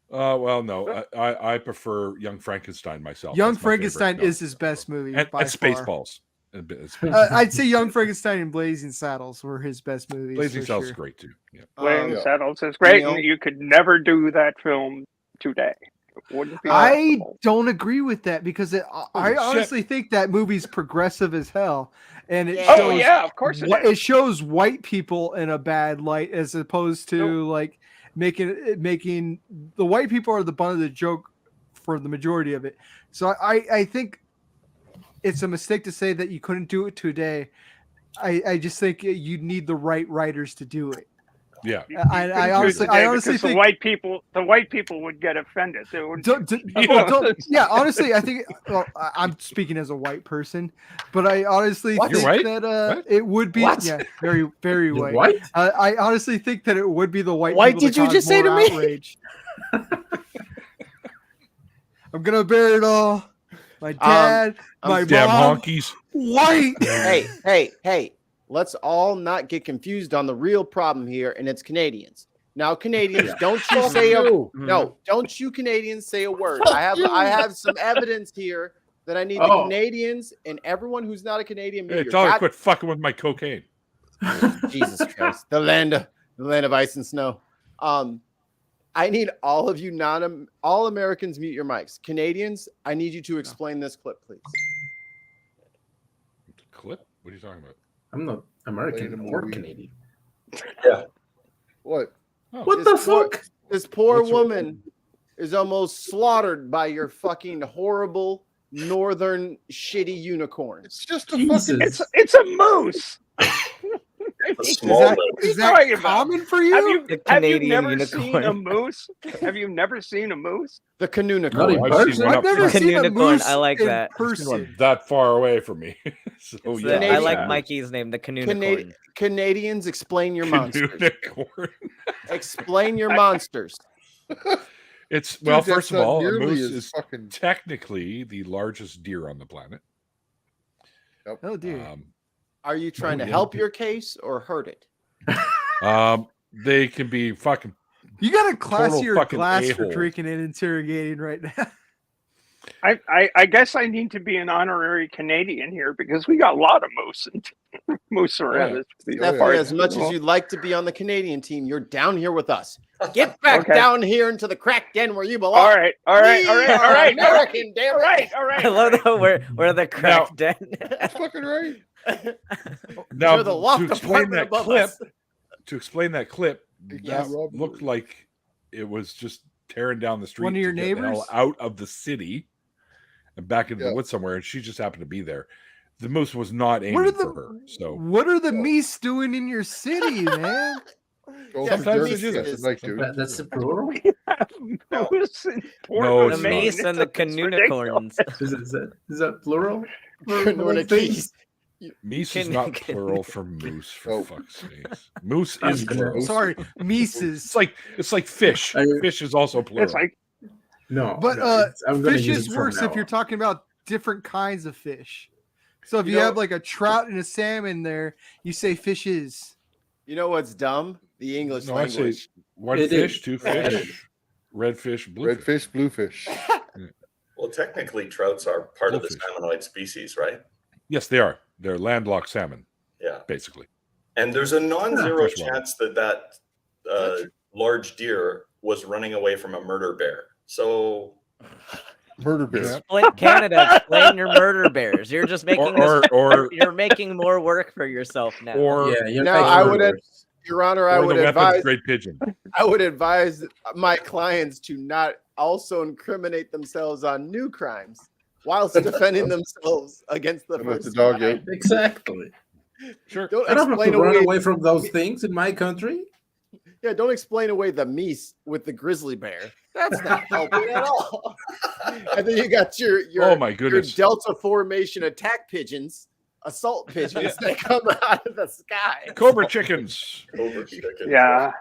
Well, no, I prefer Young Frankenstein myself. Young That's my favorite Frankenstein film. is his best movie and by far. Spaceballs. I'd say Young Frankenstein and Blazing Saddles were his best movies. Blazing for Saddles is sure. great too. Yeah. Blazing Yeah. Saddles is great, Neil? and you could never do that film today. It wouldn't be I possible. don't agree with that because I Holy shit. honestly think that movie's progressive as hell, and it Yeah. shows Oh yeah, of course it is. it shows white people in a bad light as opposed to like making the white people are the butt of the joke for the majority of it. So I think it's a mistake to say that you couldn't do it today. I just think you'd need the right writers to do it. Yeah. I honestly because think the white people would get offended. They would, yeah, honestly, I think I'm speaking as a white person, but I honestly What? think You're white? that What? it would be What? yeah, very very You're white. white? I honestly think that it would be the white. White people did you cause just say more to me? outrage. I'm gonna bear it all. My dad, my Damn mom, honkies. white. Hey, let's all not get confused on the real problem here, and it's Canadians. Now, Canadians, don't you say don't you Canadians say a word. I have some evidence here that I need the Canadians and everyone who's not a Canadian. Hey, tell her to quit fucking with my cocaine. Jesus Christ, the land of ice and snow. I need all of you all Americans mute your mics. Canadians, I need you to explain this clip, please. Clip? What are you talking about? I'm not American Wait a or movie. Canadian. What? Oh. What the fuck? This poor What's your- woman is almost slaughtered by your fucking horrible northern shitty unicorns. It's just a Jesus. fucking. it's a moose. Is that talking about? common for Have you? you, The have you Canadian never unicorn. seen a moose? Have you never seen a moose? The Not canunicorn. in I've seen person? one I've up never front. seen a Canunicorn, moose I like in that. I've seen one person. that far away from me. So It's yeah, the- I like Canadian- Mikey's name, the Canunicorn. Canadians, explain your monsters. Canunicorn. Explain your monsters. It's Dude, well, that's first of not all, a nearly moose as is fucking. technically the largest deer on the planet. Oh dear. Are you trying to yeah. help your case or hurt it? They can be fucking. You got a classier fucking glass for a-hole. drinking and interrogating right now. I guess I need to be an honorary Canadian here because we got a lot of moose and moose around Yeah. these Stephanie, parts. as much as you'd like to be on the Canadian team, you're down here with us. Get back Okay. down here into the crack den where you belong. All right, American, damn all right. right. I love that we're the crack den. That's fucking right. Now, You're the loft to explain apartment that above clip, us. that Rob looked like it was just tearing down the street. One of your to get the hell neighbors? out of the city and back into Yeah. the woods somewhere, and she just happened to be there. The moose was not What aiming are for her. So What are the meese doing in your city, man? Go Yes, for sometimes Dirty they do that. Six, like, dude. That's the plural? We have moose in No, Portland, it's The not. Maine. meese and the It's ridiculous. Canunicorns. Is that plural? Nordic Keys. meese is Can- not can- plural for moose. For Oh. fuck's sakes, moose I'm is gonna- plural. Sorry, Mises. It's like fish. Fish is also plural. It's like No. But no, I'm gonna fish use is it from worse now if you're on. talking about different kinds of fish. So if You you know- have like a trout and a salmon there, you say fishes. You know what's dumb? The English No, I say language. one It fish, is. two fish, red fish, blue Red fish. fish, blue fish. Well, technically, trouts are part of the Goldfish. salmonoid species, right? Yes, they are. They're landlocked salmon, Yeah. basically. And there's a non-zero freshwater. chance that large deer was running away from a murder bear. So Murder bear. Explain Canada, explain your murder bears. You're just making you're making more work for yourself now. or Yeah, you're Now, making I it would worse. Your Honor, I or the would weapons advise grade pigeon. my clients to not also incriminate themselves on new crimes whilst defending themselves against the How about first the dog crime. out? Exactly. Sure. Don't I don't have explain to run away. away from those things in my country. Yeah, don't explain away the meese with the grizzly bear. That's not helping at all. And then you got your Oh my your goodness. Delta formation attack pigeons, assault pigeons that come out of the sky. Cobra chickens. Cobra chicken. Yeah.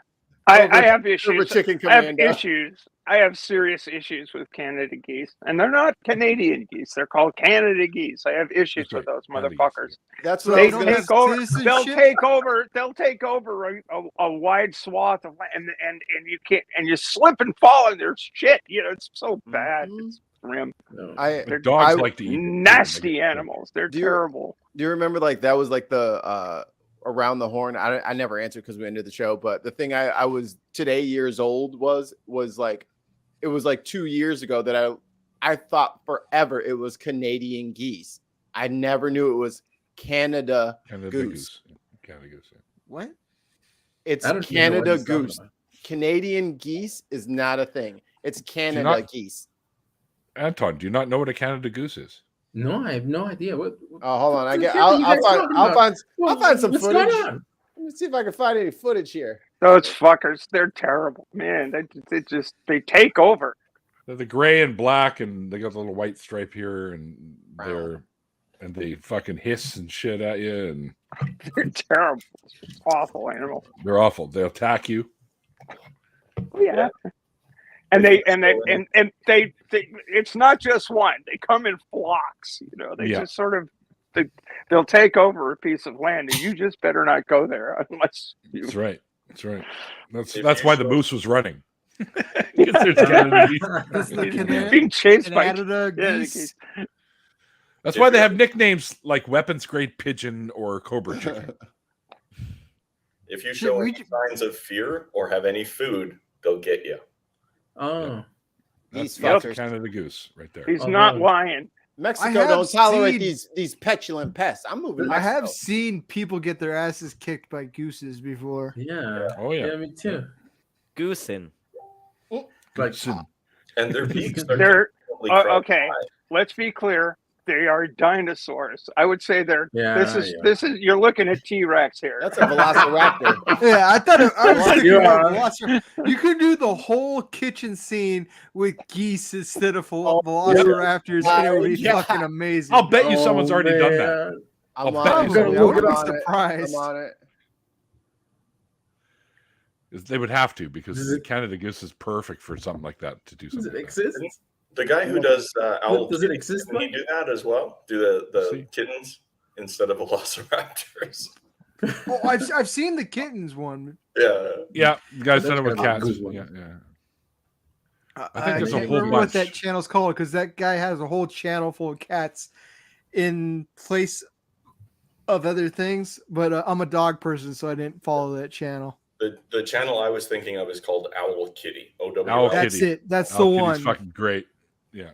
I have Cobra issues. chicken I have commando. issues. I have serious issues with Canada geese, and they're not Canadian geese. They're called Canada geese. I have issues That's with right. those Canada geese, motherfuckers. That's what I They was gonna take over. They'll citizenship? take over. They'll take over a wide swath of land, and you can't, and you slip and fall, and there's shit. You know, it's so bad. It's grim. But dogs like to eat it. Nasty animals. They're Do you- terrible. Do you remember like that was like the around the horn? I never answered because we ended the show, but the thing I was today years old was like it was like 2 years ago that I thought forever it was Canadian geese. I never knew it was Canada goose. Canada goose. Yeah. What? It's I don't even know what Canada he's talking goose. about. Canadian geese is not a thing. It's Canada not- geese. Anton, do you not know what a Canada goose is? No, I have no idea. What Oh, hold on. the shit are you guys talking about? I'll find some What's footage. going on? Let me see if I can find any footage here. Those fuckers. They're terrible, man. They take over. They're the gray and black, and they got the little white stripe here, and they fucking hiss and shit at you, and They're terrible. Awful animal. they're awful. They'll attack you. Yeah. And they it's not just one. They come in flocks, you know. They Yeah. just sort of they'll take over a piece of land, and you just better not go there unless you. That's right. That's right. That's If that's you why the show- moose was running. 'Cause there's Canada geese. That's the Being chased by Canada yeah, geese. That's why they have nicknames like weapons grade pigeon or cobra chicken. If you Shit, show we any signs of fear or have any food, they'll get you. Oh, That's, These that's fuckers. Canada goose right there. He's not lying. Mexico have don't tolerate seen- these petulant pests. I'm moving. to I have Mexico. seen people get their asses kicked by gooses before. yeah. Oh yeah. Yeah, me too. Goosin. Like, Goose. And their beaks are They're definitely cropped okay. high. Let's be clear. They are dinosaurs. I would say they're. yeah, This is. You're looking at T-Rex here. That's a velociraptor. Yeah, I thought I was thinking Yeah. about velociraptor. You could do the whole kitchen scene with geese instead of velociraptors, and it would be Yeah. fucking amazing. I'll bet you someone's already done that. I'm I'll on bet it. you someone I'm would be on it. surprised. I'm on it. They would have to because Canada goose is perfect for something like that to do Does something. it like that. exist? The guy who does owl Does it kittens, exist, didn't he Mike? do that as well? Do the See. kittens instead of velociraptors? Oh, I've seen the kittens one. Yeah. Yeah, the guy's That's done it with kind of a cats. good one. Yeah, yeah. I think there's a can't whole remember what bunch. that channel's called because that guy has a whole channel full of cats in place of other things. But I'm a dog person, so I didn't follow that channel. The channel I was thinking of is called Owl Kitty. OWL. Owl That's Kitty. it. That's Owl the Kitty's one. fucking great. Yeah.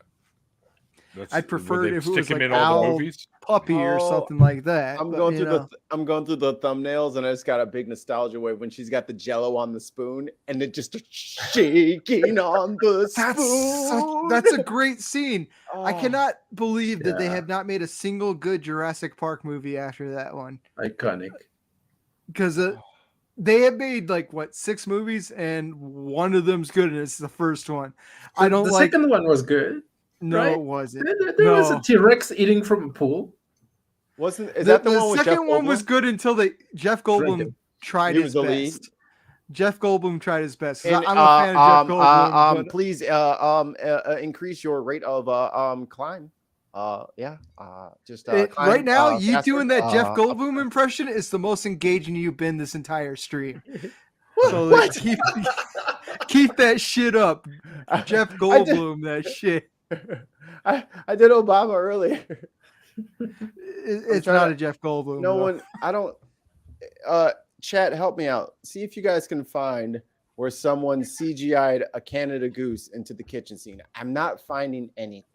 That's I'd prefer where it they if it stick was him like in all the Owl movies. Puppy or Oh, something like that. I'm but, going you through know. I'm going through the thumbnails, and I just got a big nostalgia wave when she's got the Jello on the spoon, and it just shaking on the spoon. That's a great scene. I Oh. cannot believe that they Yeah. have not made a single good Jurassic Park movie after that one. Iconic. Because they have made like what 6 movies, and one of them's good, and it's the first one. I don't The like. second one was good. No, right? it wasn't. There was No. a T-Rex eating from a pool. Is The, that the one with Jeff second one Goldblum? was good until Jeff Goldblum Drinking. tried He his was the lead? best. Jeff Goldblum tried his best. 'Cause And, I'm a fan of Jeff Goldblum. but please increase your rate of climb. Just climb, right now, you faster. doing that Jeff Goldblum impression is the most engaging you've been this entire stream. So like, keep that shit up, Jeff Goldblum. That shit. I did Obama earlier. It's not a Jeff Goldblum. No though. one. I don't. Chat, help me out. See if you guys can find where someone CGI'd a Canada goose into the kitchen scene. I'm not finding anything.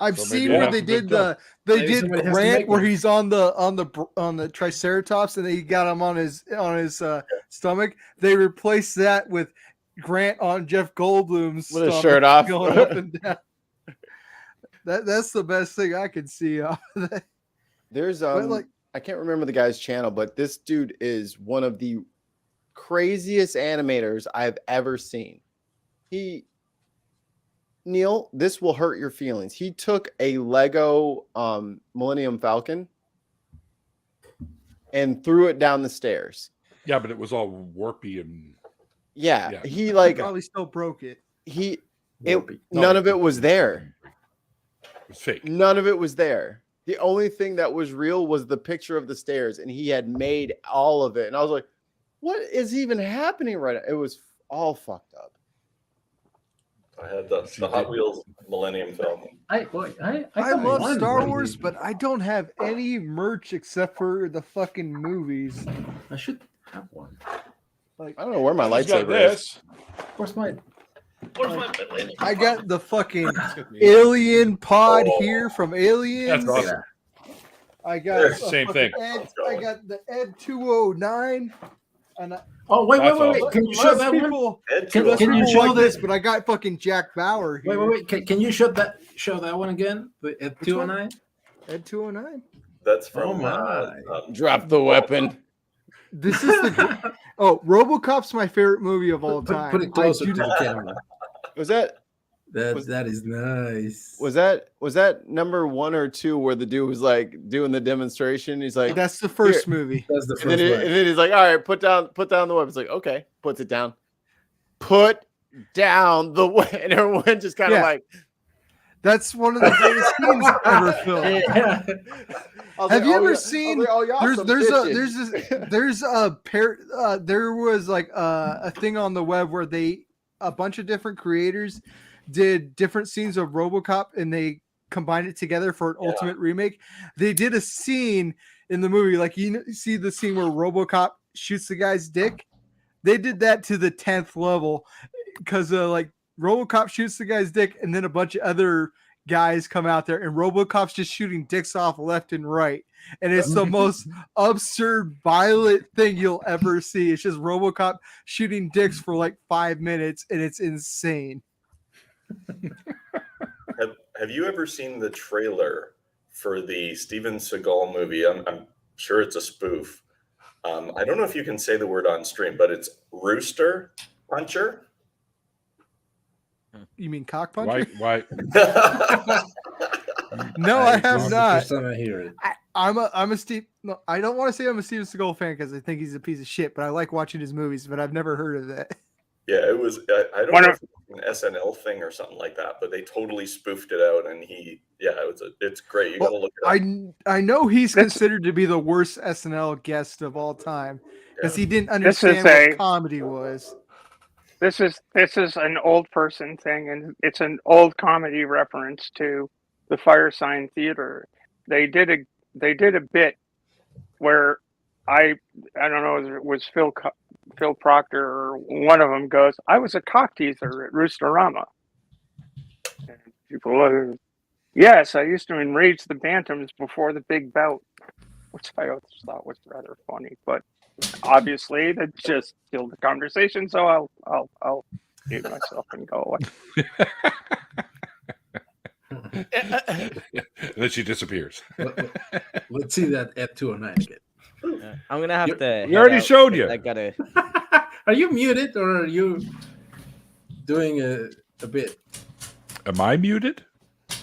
I've So seen maybe where it they has to be did done. Maybe somebody has to Grant make where one. he's on the Triceratops and they got him on his stomach. They replaced that with Grant on Jeff Goldblum's With his stomach shirt off. going up and down. That's the best thing I can see off of that. There's But, like- I can't remember the guy's channel, but this dude is one of the craziest animators I've ever seen. Neil, this will hurt your feelings. He took a Lego Millennium Falcon and threw it down the stairs. Yeah, but it was all warpy and yeah. He like probably still broke it. None of it was there. It was fake. None of it was there. The only thing that was real was the picture of the stairs, and he had made all of it. And I was like, what is even happening right now? It was all fucked up. I had the Hot Wheels Millennium Falcon. I love Star Wars, but I don't have any merch except for the fucking movies. I should have one. Like, I don't know where my Who's got lightsaber is. this? Where's my Millennium I got the fucking alien pod here from Aliens. That's awesome. I got a Same fucking thing. I got the Ed 209. And Oh wait! That's Can you show that one? Can you show this? But I got fucking Jack Bauer here. Wait! Can you show that one again? At 209. Ed 209. That's from Drop the weapon. This is the RoboCop's my favorite movie of all time. Put it closer to the camera. Was that that is nice. Was that number 1 or 2 where the dude was like doing the demonstration? He's like, that's the first movie. That's the first and then he's like, all right, put down the weapon. It's like, okay, puts it down. Put down the weapon. And everyone just kind of like, that's one of the greatest scenes ever filmed. Have you ever seen? There was like a thing on the web where a bunch of different creators did different scenes of RoboCop and they combined it together for an ultimate remake. They did a scene in the movie, like you see the scene where RoboCop shoots the guy's dick. They did that to the 10th level because like RoboCop shoots the guy's dick and then a bunch of other guys come out there and RoboCop's just shooting dicks off left and right. And it's the most absurd, violent thing you'll ever see. It's just RoboCop shooting dicks for like 5 minutes, and it's insane. Have you ever seen the trailer for the Steven Seagal movie? I'm sure it's a spoof. I don't know if you can say the word on stream, but it's Rooster Puncher. You mean cock puncher? Why? No, I have not. First time I hear it. I'm a Steve. No, I don't want to say I'm a Steven Seagal fan because I think he's a piece of shit. But I like watching his movies. But I've never heard of that. Yeah, it was. I don't know if it was an SNL thing or something like that, but they totally spoofed it out, and it's great. You gotta look it up. I know he's considered to be the worst SNL guest of all time because he didn't understand what comedy was. This is an old person thing, and it's an old comedy reference to the Fire Sign Theater. They did a bit where I don't know if it was Phil Proctor or one of them goes, I was a cock teaser at Roosterama. And people are, yes, I used to enrage the Bantams before the big bout, which I always thought was rather funny, but obviously that just killed the conversation. So I'll mute myself and go away. Then she disappears. Let's see that at 209 again. I'm gonna have to. We already showed you. I gotta. Are you muted or are you doing a bit? Am I muted?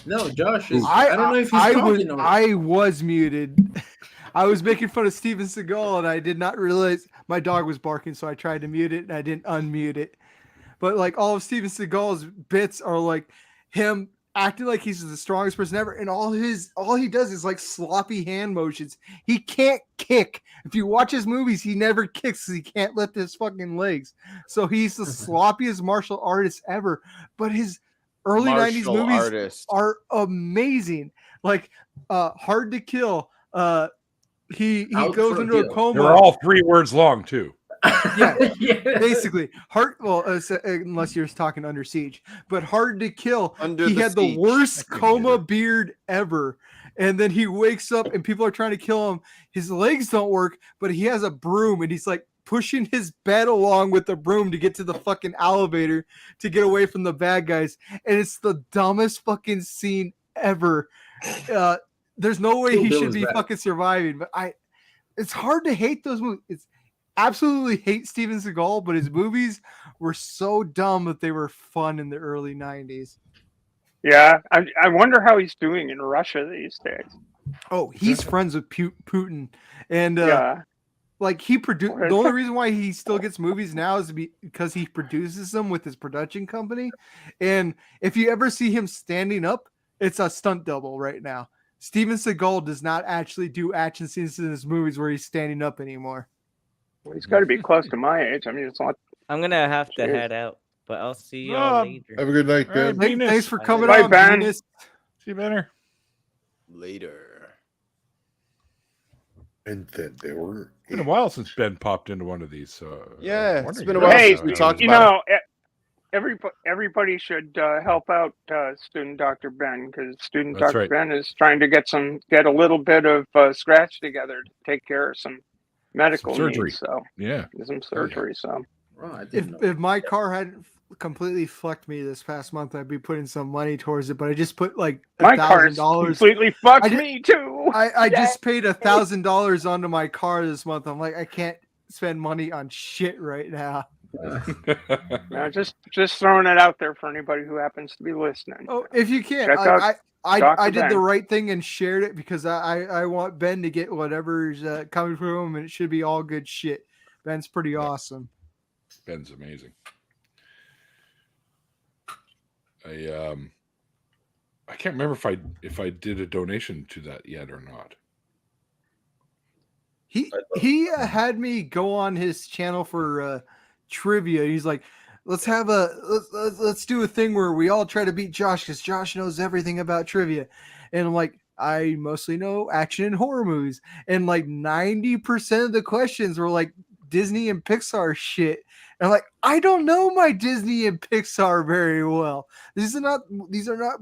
No, Josh is. I don't know if he's talking or. I was muted. I was making fun of Steven Seagal and I did not realize my dog was barking, so I tried to mute it and I didn't unmute it. But like all of Steven Seagal's bits are like him acting like he's the strongest person ever, and all he does is like sloppy hand motions. He can't kick. If you watch his movies, he never kicks because he can't lift his fucking legs. So he's the sloppiest martial artist ever. But his early 90s movies are amazing. Like Hard to Kill. He goes into a coma. They're all 3 words long too. Yeah, basically unless you're talking Under Siege, but Hard to Kill. He had the worst coma beard ever, and then he wakes up and people are trying to kill him. His legs don't work, but he has a broom and he's like pushing his bed along with the broom to get to the fucking elevator to get away from the bad guys, and it's the dumbest fucking scene ever. There's no way he should be fucking surviving, but it's hard to hate those movies. absolutely hate Steven Seagal, but his movies were so dumb that they were fun in the early 90s. Yeah, I wonder how he's doing in Russia these days. Oh, he's friends with Putin, and Yeah. like he produced. The only reason why he still gets movies now is because he produces them with his production company. And if you ever see him standing up, it's a stunt double right now. Steven Seagal does not actually do action scenes in his movies where he's standing up anymore. Well, he's got to be close to my age. I mean, it's not. I'm gonna have to head out, but I'll see y'all later. Have a good night, Ben. Thanks for coming Bye, on, Ben. Venus. See you, Banner. Later. And then there were. It's been a while since Ben popped into one of these. Yeah, it's been a if while Hey, since we talked you about know, everybody should help out student Dr. Ben, because student That's Dr. right. Ben is trying to get a little bit of scratch together to take care of some medical surgery. needs. So Yeah. some surgery. So Oh, I didn't know. If my car hadn't completely fucked me this past month, I'd be putting some money towards it. But I just put like my car's $1,000. completely fucked me too. I just paid $1,000 onto my car this month. I'm like, I can't spend money on shit right now. No, just throwing it out there for anybody who happens to be listening. Oh, if you can, Check out I Dr. did the Ben. right thing and shared it because I want Ben to get whatever's coming from him, and it should be all good shit. Ben's pretty awesome. Ben's amazing. I can't remember if I did a donation to that yet or not. He had me go on his channel for trivia. He's like, let's do a thing where we all try to beat Josh because Josh knows everything about trivia. And I'm like, I mostly know action and horror movies. And like 90% of the questions were like Disney and Pixar shit. And I'm like, I don't know my Disney and Pixar very well. These are not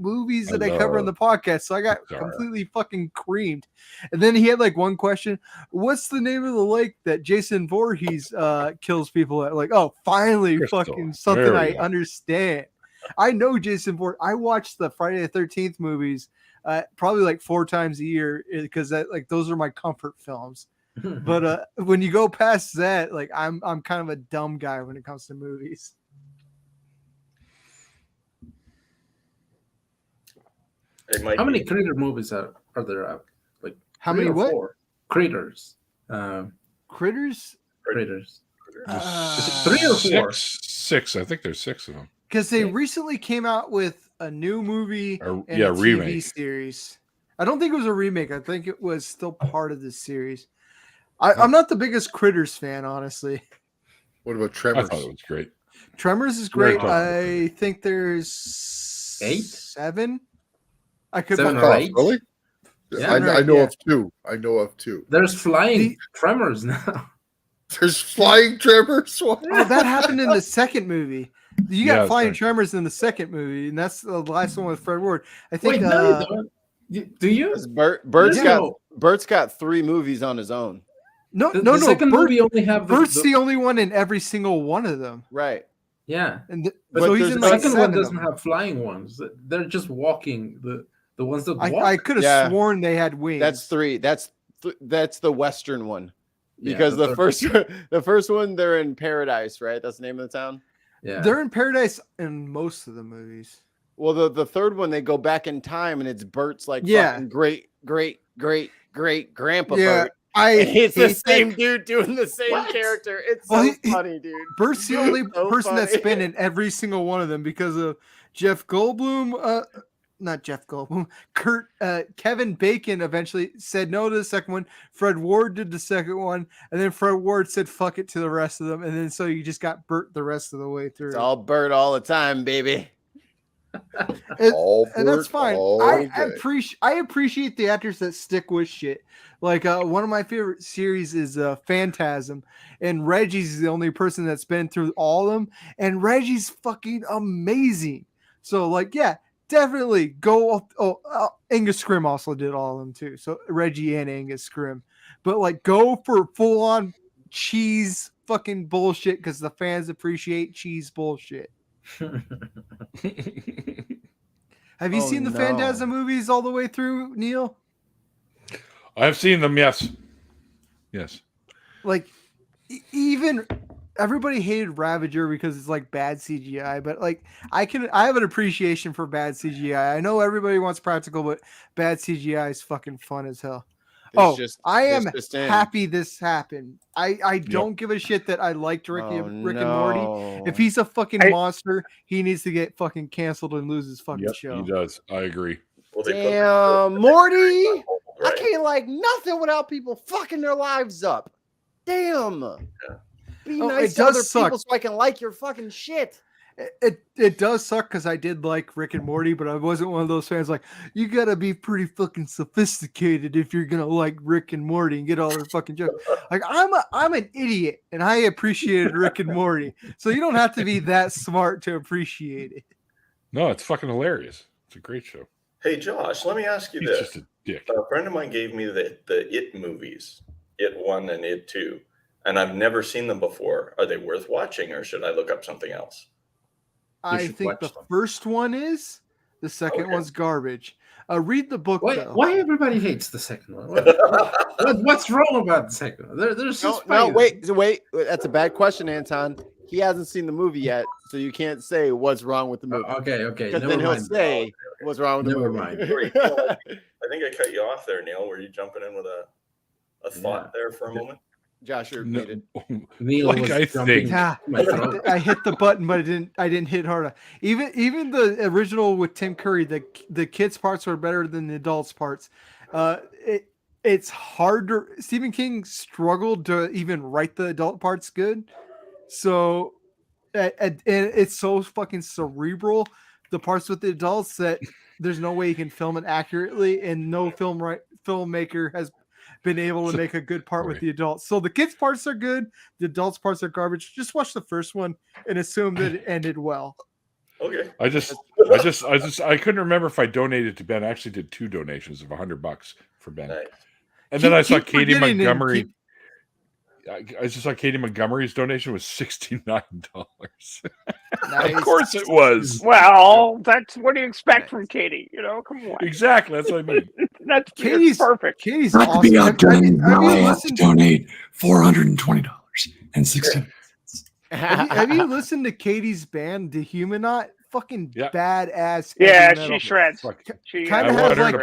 movies that I cover on the podcast. So I got completely fucking creamed. And then he had like one question: what's the name of the lake that Jason Voorhees kills people at? Like, oh, finally, Crystal. fucking something There we I go. understand. I know Jason Voorhees. I watch the Friday the 13th movies probably like 4 times a year because those are my comfort films. But when you go past that, like I'm kind of a dumb guy when it comes to movies. How many Critter movies are there out? Like How 3 many or what? 4? Critters. Critters? Critters. Uh, Is it 3 or 4? Six. I think there's 6 of them. Because they recently came out with a new movie and yeah, a TV remake. series. I don't think it was a remake. I think it was still part of the series. I'm not the biggest Critters fan, honestly. What about I Tremors? thought it was great. Tremors is great. Very I think there's 8? 7. I could 7 be- or Oh, 8? really? Yeah. I know Yeah. of 2. I know of 2. There's flying Tremors now. There's flying Tremors. What? Oh, that happened in the second movie. You got Yeah, that's Flying right. Tremors in the second movie, and that's the last one with Fred Ward. I think. Wait, no, you don't. Do you? Bert's No. got 3 movies on his own. No, The no. second Bert, movie only have Bert's the only one in every single one of them, Right. Yeah. and But so he's there's in The like second 7 one of doesn't them. have flying ones. They're just walking. The ones that walk. I could have Yeah. sworn they had wings. That's 3. That's the Western one. Yeah, Because the third- first one they're in paradise, right? That's the name of the town. Yeah. They're in paradise in most of the movies. Well, the third one they go back in time and it's Bert's like Yeah. fucking great grandpa Yeah, Bert. I And it's the hate same that- dude doing the same character. It's Well, so he- funny, dude. Bert's the only So person that's funny. been in every single one of them because of Jeff Goldblum. Not Jeff Goldblum. Kevin Bacon eventually said no to the second one. Fred Ward did the second one, and then Fred Ward said fuck it to the rest of them, and then so you just got Bert the rest of the way through. It's all Bert all the time, baby. All And that's Bert, fine. all I day. appreciate the actors that stick with shit. Like one of my favorite series is Phantasm, and Reggie's the only person that's been through all of them, and Reggie's fucking amazing. So like, yeah, definitely go. Angus Scrimm also did all of them too. So Reggie and Angus Scrimm, but like go for full on cheese fucking bullshit because the fans appreciate cheese bullshit. Have you Oh, seen the no. Phantasm movies all the way through, Neil? I've seen them. Yes. Like, even everybody hated Ravager because it's like bad CGI, but like I have an appreciation for bad CGI. I know everybody wants practical, but bad CGI is fucking fun as hell. I am happy this happened. I don't give a shit that I liked Rick and Morty. If he's a fucking monster, he needs to get fucking canceled and lose his fucking show. He does. I agree. Well, Damn, Morty! I can't like nothing without people fucking their lives up. Damn. Be nice to other people so I can like your fucking shit. It does suck because I did like Rick and Morty, but I wasn't one of those fans like, you gotta be pretty fucking sophisticated if you're gonna like Rick and Morty and get all their fucking jokes. Like I'm an idiot and I appreciated Rick and Morty. So you don't have to be that smart to appreciate it. No, it's fucking hilarious. It's a great show. Hey Josh, let me ask you He's this. just a dick. A friend of mine gave me the It movies, It 1 and It 2, and I've never seen them before. Are they worth watching or should I look up something else? I think the first one is. The second one's garbage. Read the book. Why everybody hates the second one? What's wrong about the second one? There's wait. That's a bad question, Anton. He hasn't seen the movie yet, so you can't say what's wrong with the movie. Okay. Because then he'll say what's wrong with the movie. I think I cut you off there, Neil. Were you jumping in with a thought there for a moment? Josh, you're muted. Neil was jumping. I hit the button, but I didn't hit hard enough. Even the original with Tim Curry, the kids' parts were better than the adults' parts. It's harder. Stephen King struggled to even write the adult parts good, so and it's so fucking cerebral. The parts with the adults that there's no way you can film it accurately, and no filmmaker has been able to make a good part with the adults. So the kids' parts are good, the adults' parts are garbage. Just watch the first one and assume that it ended well. Okay. I couldn't remember if I donated to Ben. I actually did 2 donations of $100 for Ben. Nice. And then I saw Katie Montgomery. I just saw Katie Montgomery's donation was $69. Nice. Of course it was. Well, that's what do you expect from Katie? Come on. Exactly. That's what I mean. That's Katie's perfect. Katie's Not awesome. to be outdone, now I have to donate $420.16. Have you listened to Katie's band, Dehumanot? Fucking badass. Yeah, metal. she shreds. She kind of has like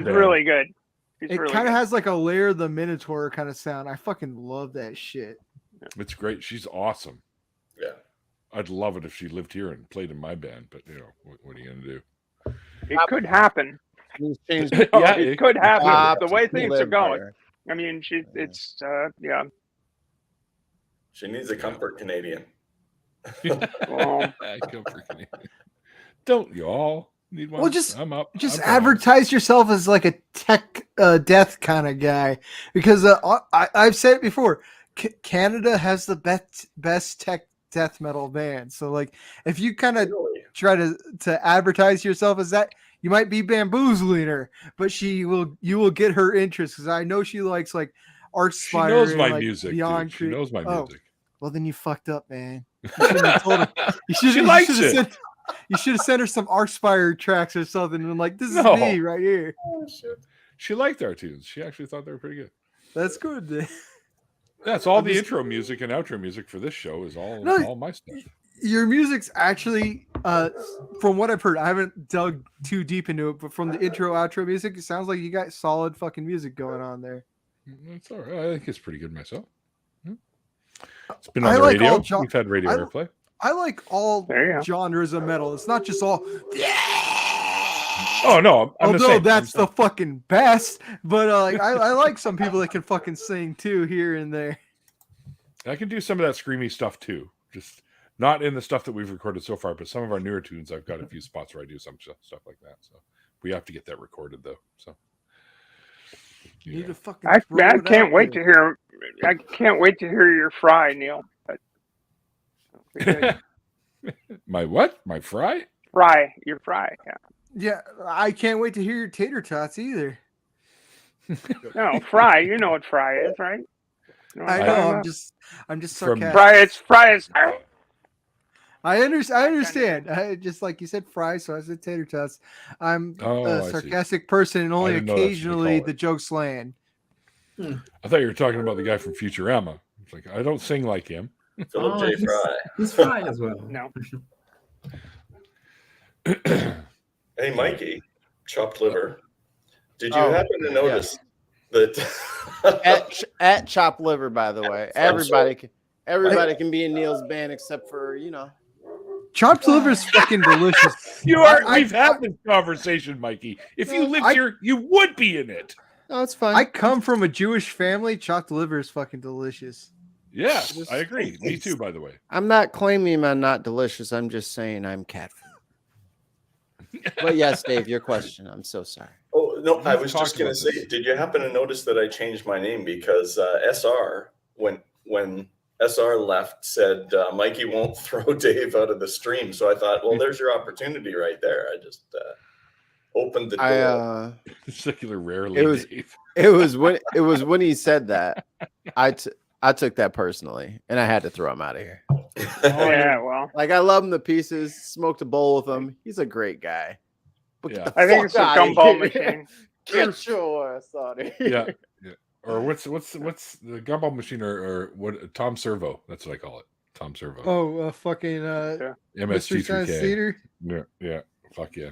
really good. It kind of has like a Lair of the Minotaur kind of sound. I fucking love that shit. It's great. She's awesome. Yeah. I'd love it if she lived here and played in my band, but what are you gonna do? It could happen. It could happen. The way things are going. I mean, it's She needs a comfort Canadian. Comfort Canadian. Don't y'all need one? Well, just I'm advertise yourself as like a tech death kind of guy, because I've said it before. Canada has the best tech death metal band. So like, if you kind of try to advertise yourself as that, you might be bamboozling her, but you will get her interest, because I know she likes like Archspire. She knows and, my like, music. Beyond Dude. She knows my music. Well, then you fucked up, man. You shouldn't have told her. She likes it. You should have sent her some Archspire tracks or something, and like, this is me right here. Oh, shit. She liked our tunes. She actually thought they were pretty good. That's good. Then. That's all the intro music and outro music for this show is all my stuff. Your music's actually, from what I've heard, I haven't dug too deep into it, but from the intro outro music, it sounds like you got solid fucking music going on there. It's all right. I think it's pretty good myself. It's been on the radio. We've had radio airplay. I like all genres of metal. It's not just all. Oh no! Although that's the fucking best, but I like some people that can fucking sing too here and there. I can do some of that screamy stuff too. Just not in the stuff that we've recorded so far, but some of our newer tunes, I've got a few spots where I do some stuff like that. So we have to get that recorded though. So you need to fucking. I can't wait to hear. I can't wait to hear your fry, Neil. My what? My fry? Fry. Your fry. Yeah. Yeah, I can't wait to hear your tater tots either. No, fry. You know what fry is, right? I know. I'm just sarcastic. Fry is. I understand. Just like you said, fry, so I said tater tots. I'm a sarcastic person, and only occasionally the jokes land. I thought you were talking about the guy from Futurama. It's like, I don't sing like him. Philip J. Fry. He's Fry as well. No. Hey, Mikey, chopped liver. Did you happen to notice that at chopped liver? By the way, everybody can be in Neil's band except for chopped liver is fucking delicious. We've had this conversation, Mikey. If you lived here, you would be in it. No, it's fine. I come from a Jewish family. Chopped liver is fucking delicious. Yeah, I agree. Me too, by the way. I'm not claiming I'm not delicious. I'm just saying I'm cat food. But yes, Dave, your question. I'm so sorry. Oh, no, I was just going to say, did you happen to notice that I changed my name? Because SR, when SR left, said Mikey won't throw Dave out of the stream. So I thought, well, there's your opportunity right there. I just opened the door. Secular rarely. It was when he said that. I took that personally, and I had to throw him out of here. Yeah, well, like I love him to pieces. Smoked a bowl with him. He's a great guy. But I think it's a gumball machine. Get your ass out of Yeah. here. Or what's the gumball machine or what? Tom Servo. That's what I call it. Tom Servo. Oh, fucking Mystery Science MST3K. Theater. Yeah. Fuck yeah.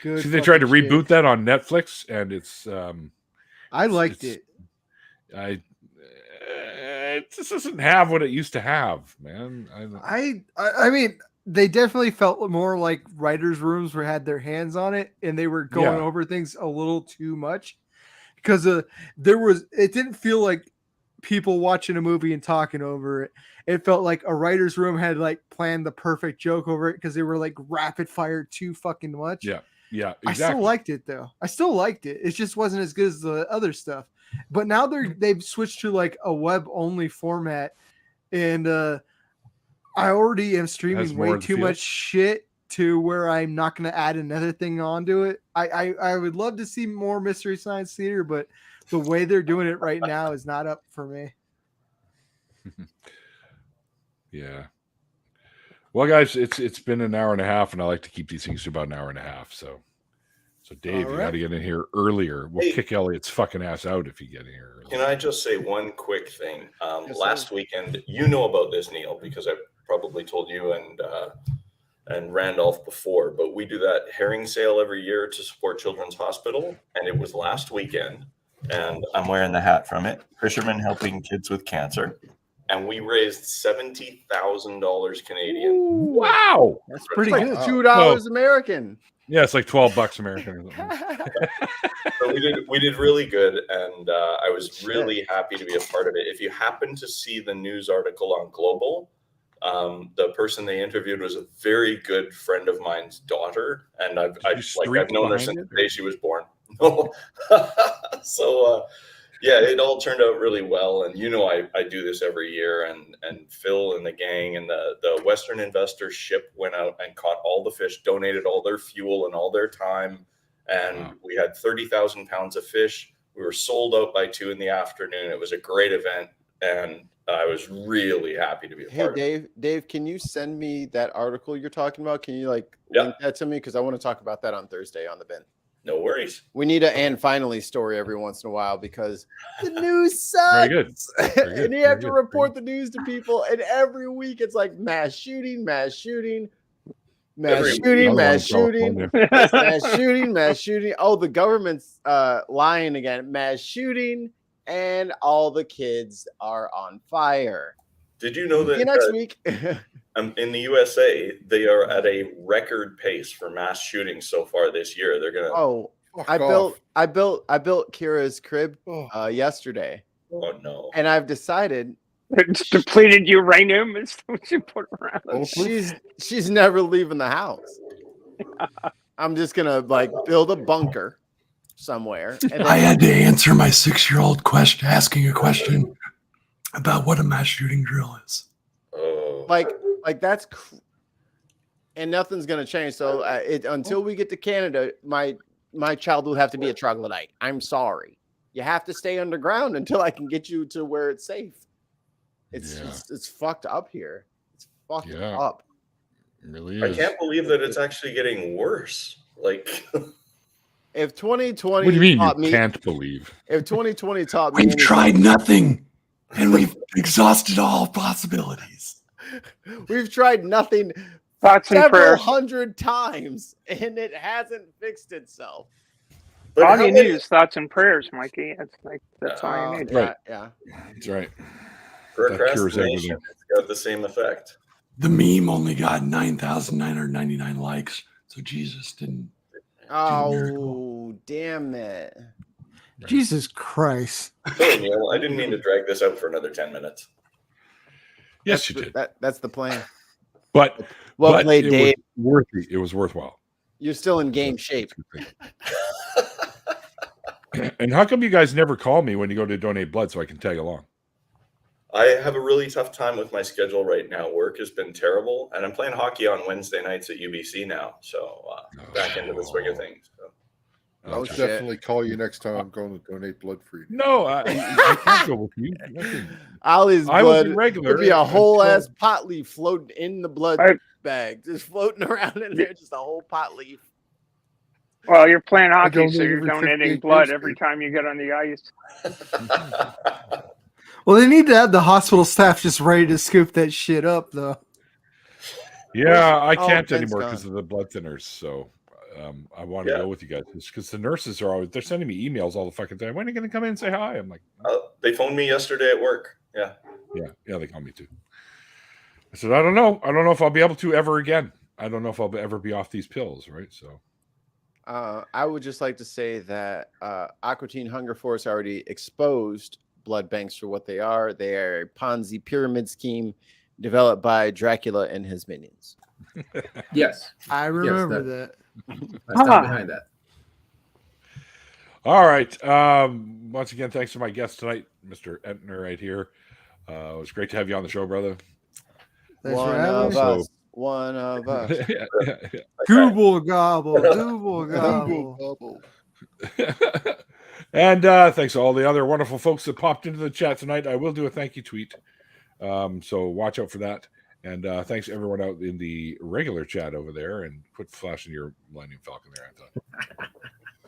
Good. See, they tried to fucking reboot shit. that on Netflix, and it's. I liked it. It just doesn't have what it used to have, man. I mean, they definitely felt more like writers' rooms where had their hands on it, and they were going over things a little too much because it didn't feel like people watching a movie and talking over it. It felt like a writer's room had like planned the perfect joke over it because they were like rapid fire too fucking much. Yeah, exactly. I still liked it though. I still liked it. It just wasn't as good as the other stuff. But now they've switched to like a web only format, and I already am streaming way too much shit to where I'm not going to add another thing onto it. I would love to see more Mystery Science Theater, but the way they're doing it right now is not up for me. Yeah. Well, guys, it's been an hour and a half, and I like to keep these things to about an hour and a half. So Dave, you got to get in here earlier. We'll kick Elliot's fucking ass out if you get in here early. Can I just say one quick thing? Last weekend, you know about this, Neil, because I probably told you and Randolph before, but we do that herring sale every year to support Children's Hospital, and it was last weekend, and I'm wearing the hat from it. Fishermen helping kids with cancer, and we raised $70,000 Canadian. Ooh, wow, that's pretty good. $2 American. Yeah, it's like $12 American. So we did really good, and I was really happy to be a part of it. If you happen to see the news article on Global, the person they interviewed was a very good friend of mine's daughter, and I've known her since the day she was born. So yeah, it all turned out really well, and I do this every year, and Phil and the gang and the Western Investor ship went out and caught all the fish, donated all their fuel and all their time, and we had 30,000 pounds of fish. We were sold out by 2 p.m. It was a great event, and I was really happy to be a part of it. Dave, can you send me that article you're talking about? Can you link that to me? Because I want to talk about that on Thursday on the bin. No worries. We need an and finally story every once in a while because the news sucks. Very good. And you have to report the news to people. And every week it's like mass shooting, mass shooting, mass shooting, mass shooting, mass shooting, mass shooting. Oh, the government's lying again. Mass shooting, and all the kids are on fire. Did you know that next week? In the USA, they are at a record pace for mass shootings so far this year. They're gonna. Oh, I built Kira's crib yesterday. Oh no! And I've decided it's depleted uranium is what you put around. She's never leaving the house. I'm just gonna build a bunker somewhere. And I had to answer my 6-year-old asking a question about what a mass shooting drill is. Oh, that's, and nothing's gonna change. So until we get to Canada, my child will have to be a troglodyte. I'm sorry. You have to stay underground until I can get you to where it's safe. It's fucked up here. It's fucked up. It really is. I can't believe that it's actually getting worse. If 2020, what do you mean you can't believe? If 2020 taught me, we've tried nothing. And we've exhausted all possibilities. We've tried nothing Thoughts and several prayers. hundred times, and it hasn't fixed itself. But All how you many- need is thoughts and prayers, Mikey. It's like that's all you need. Right. Yeah. That's right. That cures procrastination everything. has got the same effect. The meme only got 9,999 likes. So Jesus didn't. Oh, damn it. Jesus Christ. Sorry, Neil, I didn't mean to drag this out for another 10 minutes. Yes, you did. That's the plan. But Well but played, it Dave. was it was worthwhile. You're still in game shape. And how come you guys never call me when you go to donate blood so I can tag along? I have a really tough time with my schedule right now. Work has been terrible, and I'm playing hockey on Wednesday nights at UBC now. So back into the swing of things. So. I'll definitely call you next time I'm going to donate blood for you. No, I can't go with you. Ollie's I was blood irregular would be a until- whole ass pot leaf floating in the blood bag, just floating around in there, just a whole pot leaf. Well, you're playing hockey, donate so you're every donating 58 blood days, every time you get on the ice. Well, they need to have the hospital staff just ready to scoop that shit up, though. Yeah, I Oh, can't Ben's anymore gone. because of the blood thinners. So I want to go with you guys because the nurses are always they're sending me emails all the fucking time. When are you going to come in and say hi? I'm like, They phoned me yesterday at work. Yeah. They call me too. I said, I don't know if I'll be able to ever again. I don't know if I'll ever be off these pills, right? So I would just like to say that Aqua Teen Hunger Force already exposed blood banks for what they are. They are a Ponzi pyramid scheme developed by Dracula and his minions. Yes. I remember that. I stand behind that. all right. Once again, thanks to my guest tonight, Mr. Entner, right here. It was great to have you on the show, brother. Thanks for One having of me. us. One of us. Google gobble, Google gobble. And thanks to all the other wonderful folks that popped into the chat tonight. I will do a thank you tweet. So watch out for that. And thanks to everyone out in the regular chat over there. And quit flashing your Millennium Falcon there,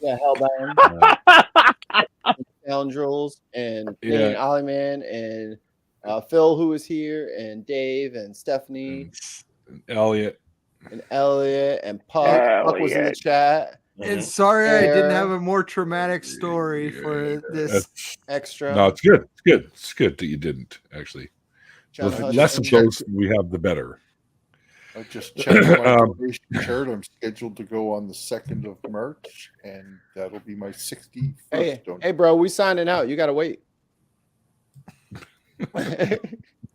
Yeah, Hellbound. Scoundrels and Yeah. Ollie Man and Phil, who was here, and Dave and Stephanie Elliot. and Elliot and Puck. Puck was in the Elliot. chat. And sorry I didn't Air. have a more traumatic story for this. That's, Extra. no, it's good. It's good. It's good that you didn't, actually. John The Hutchins. less of those we have, the better. I just checked my donation chart. I'm scheduled to go on the 2nd of March, and that'll be my 61st donation. Hey, bro, we signing out. You gotta wait.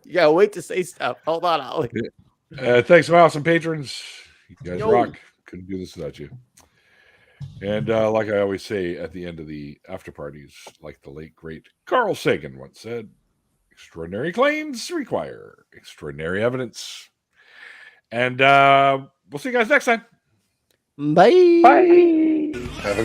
You gotta wait to say stuff. Hold on, Ollie. Thanks to my awesome patrons. You guys Yo. rock. Couldn't do this without you. And like I always say at the end of the after parties, like the late great Carl Sagan once said, extraordinary claims require extraordinary evidence. And we'll see you guys next time. Bye. Bye. Have a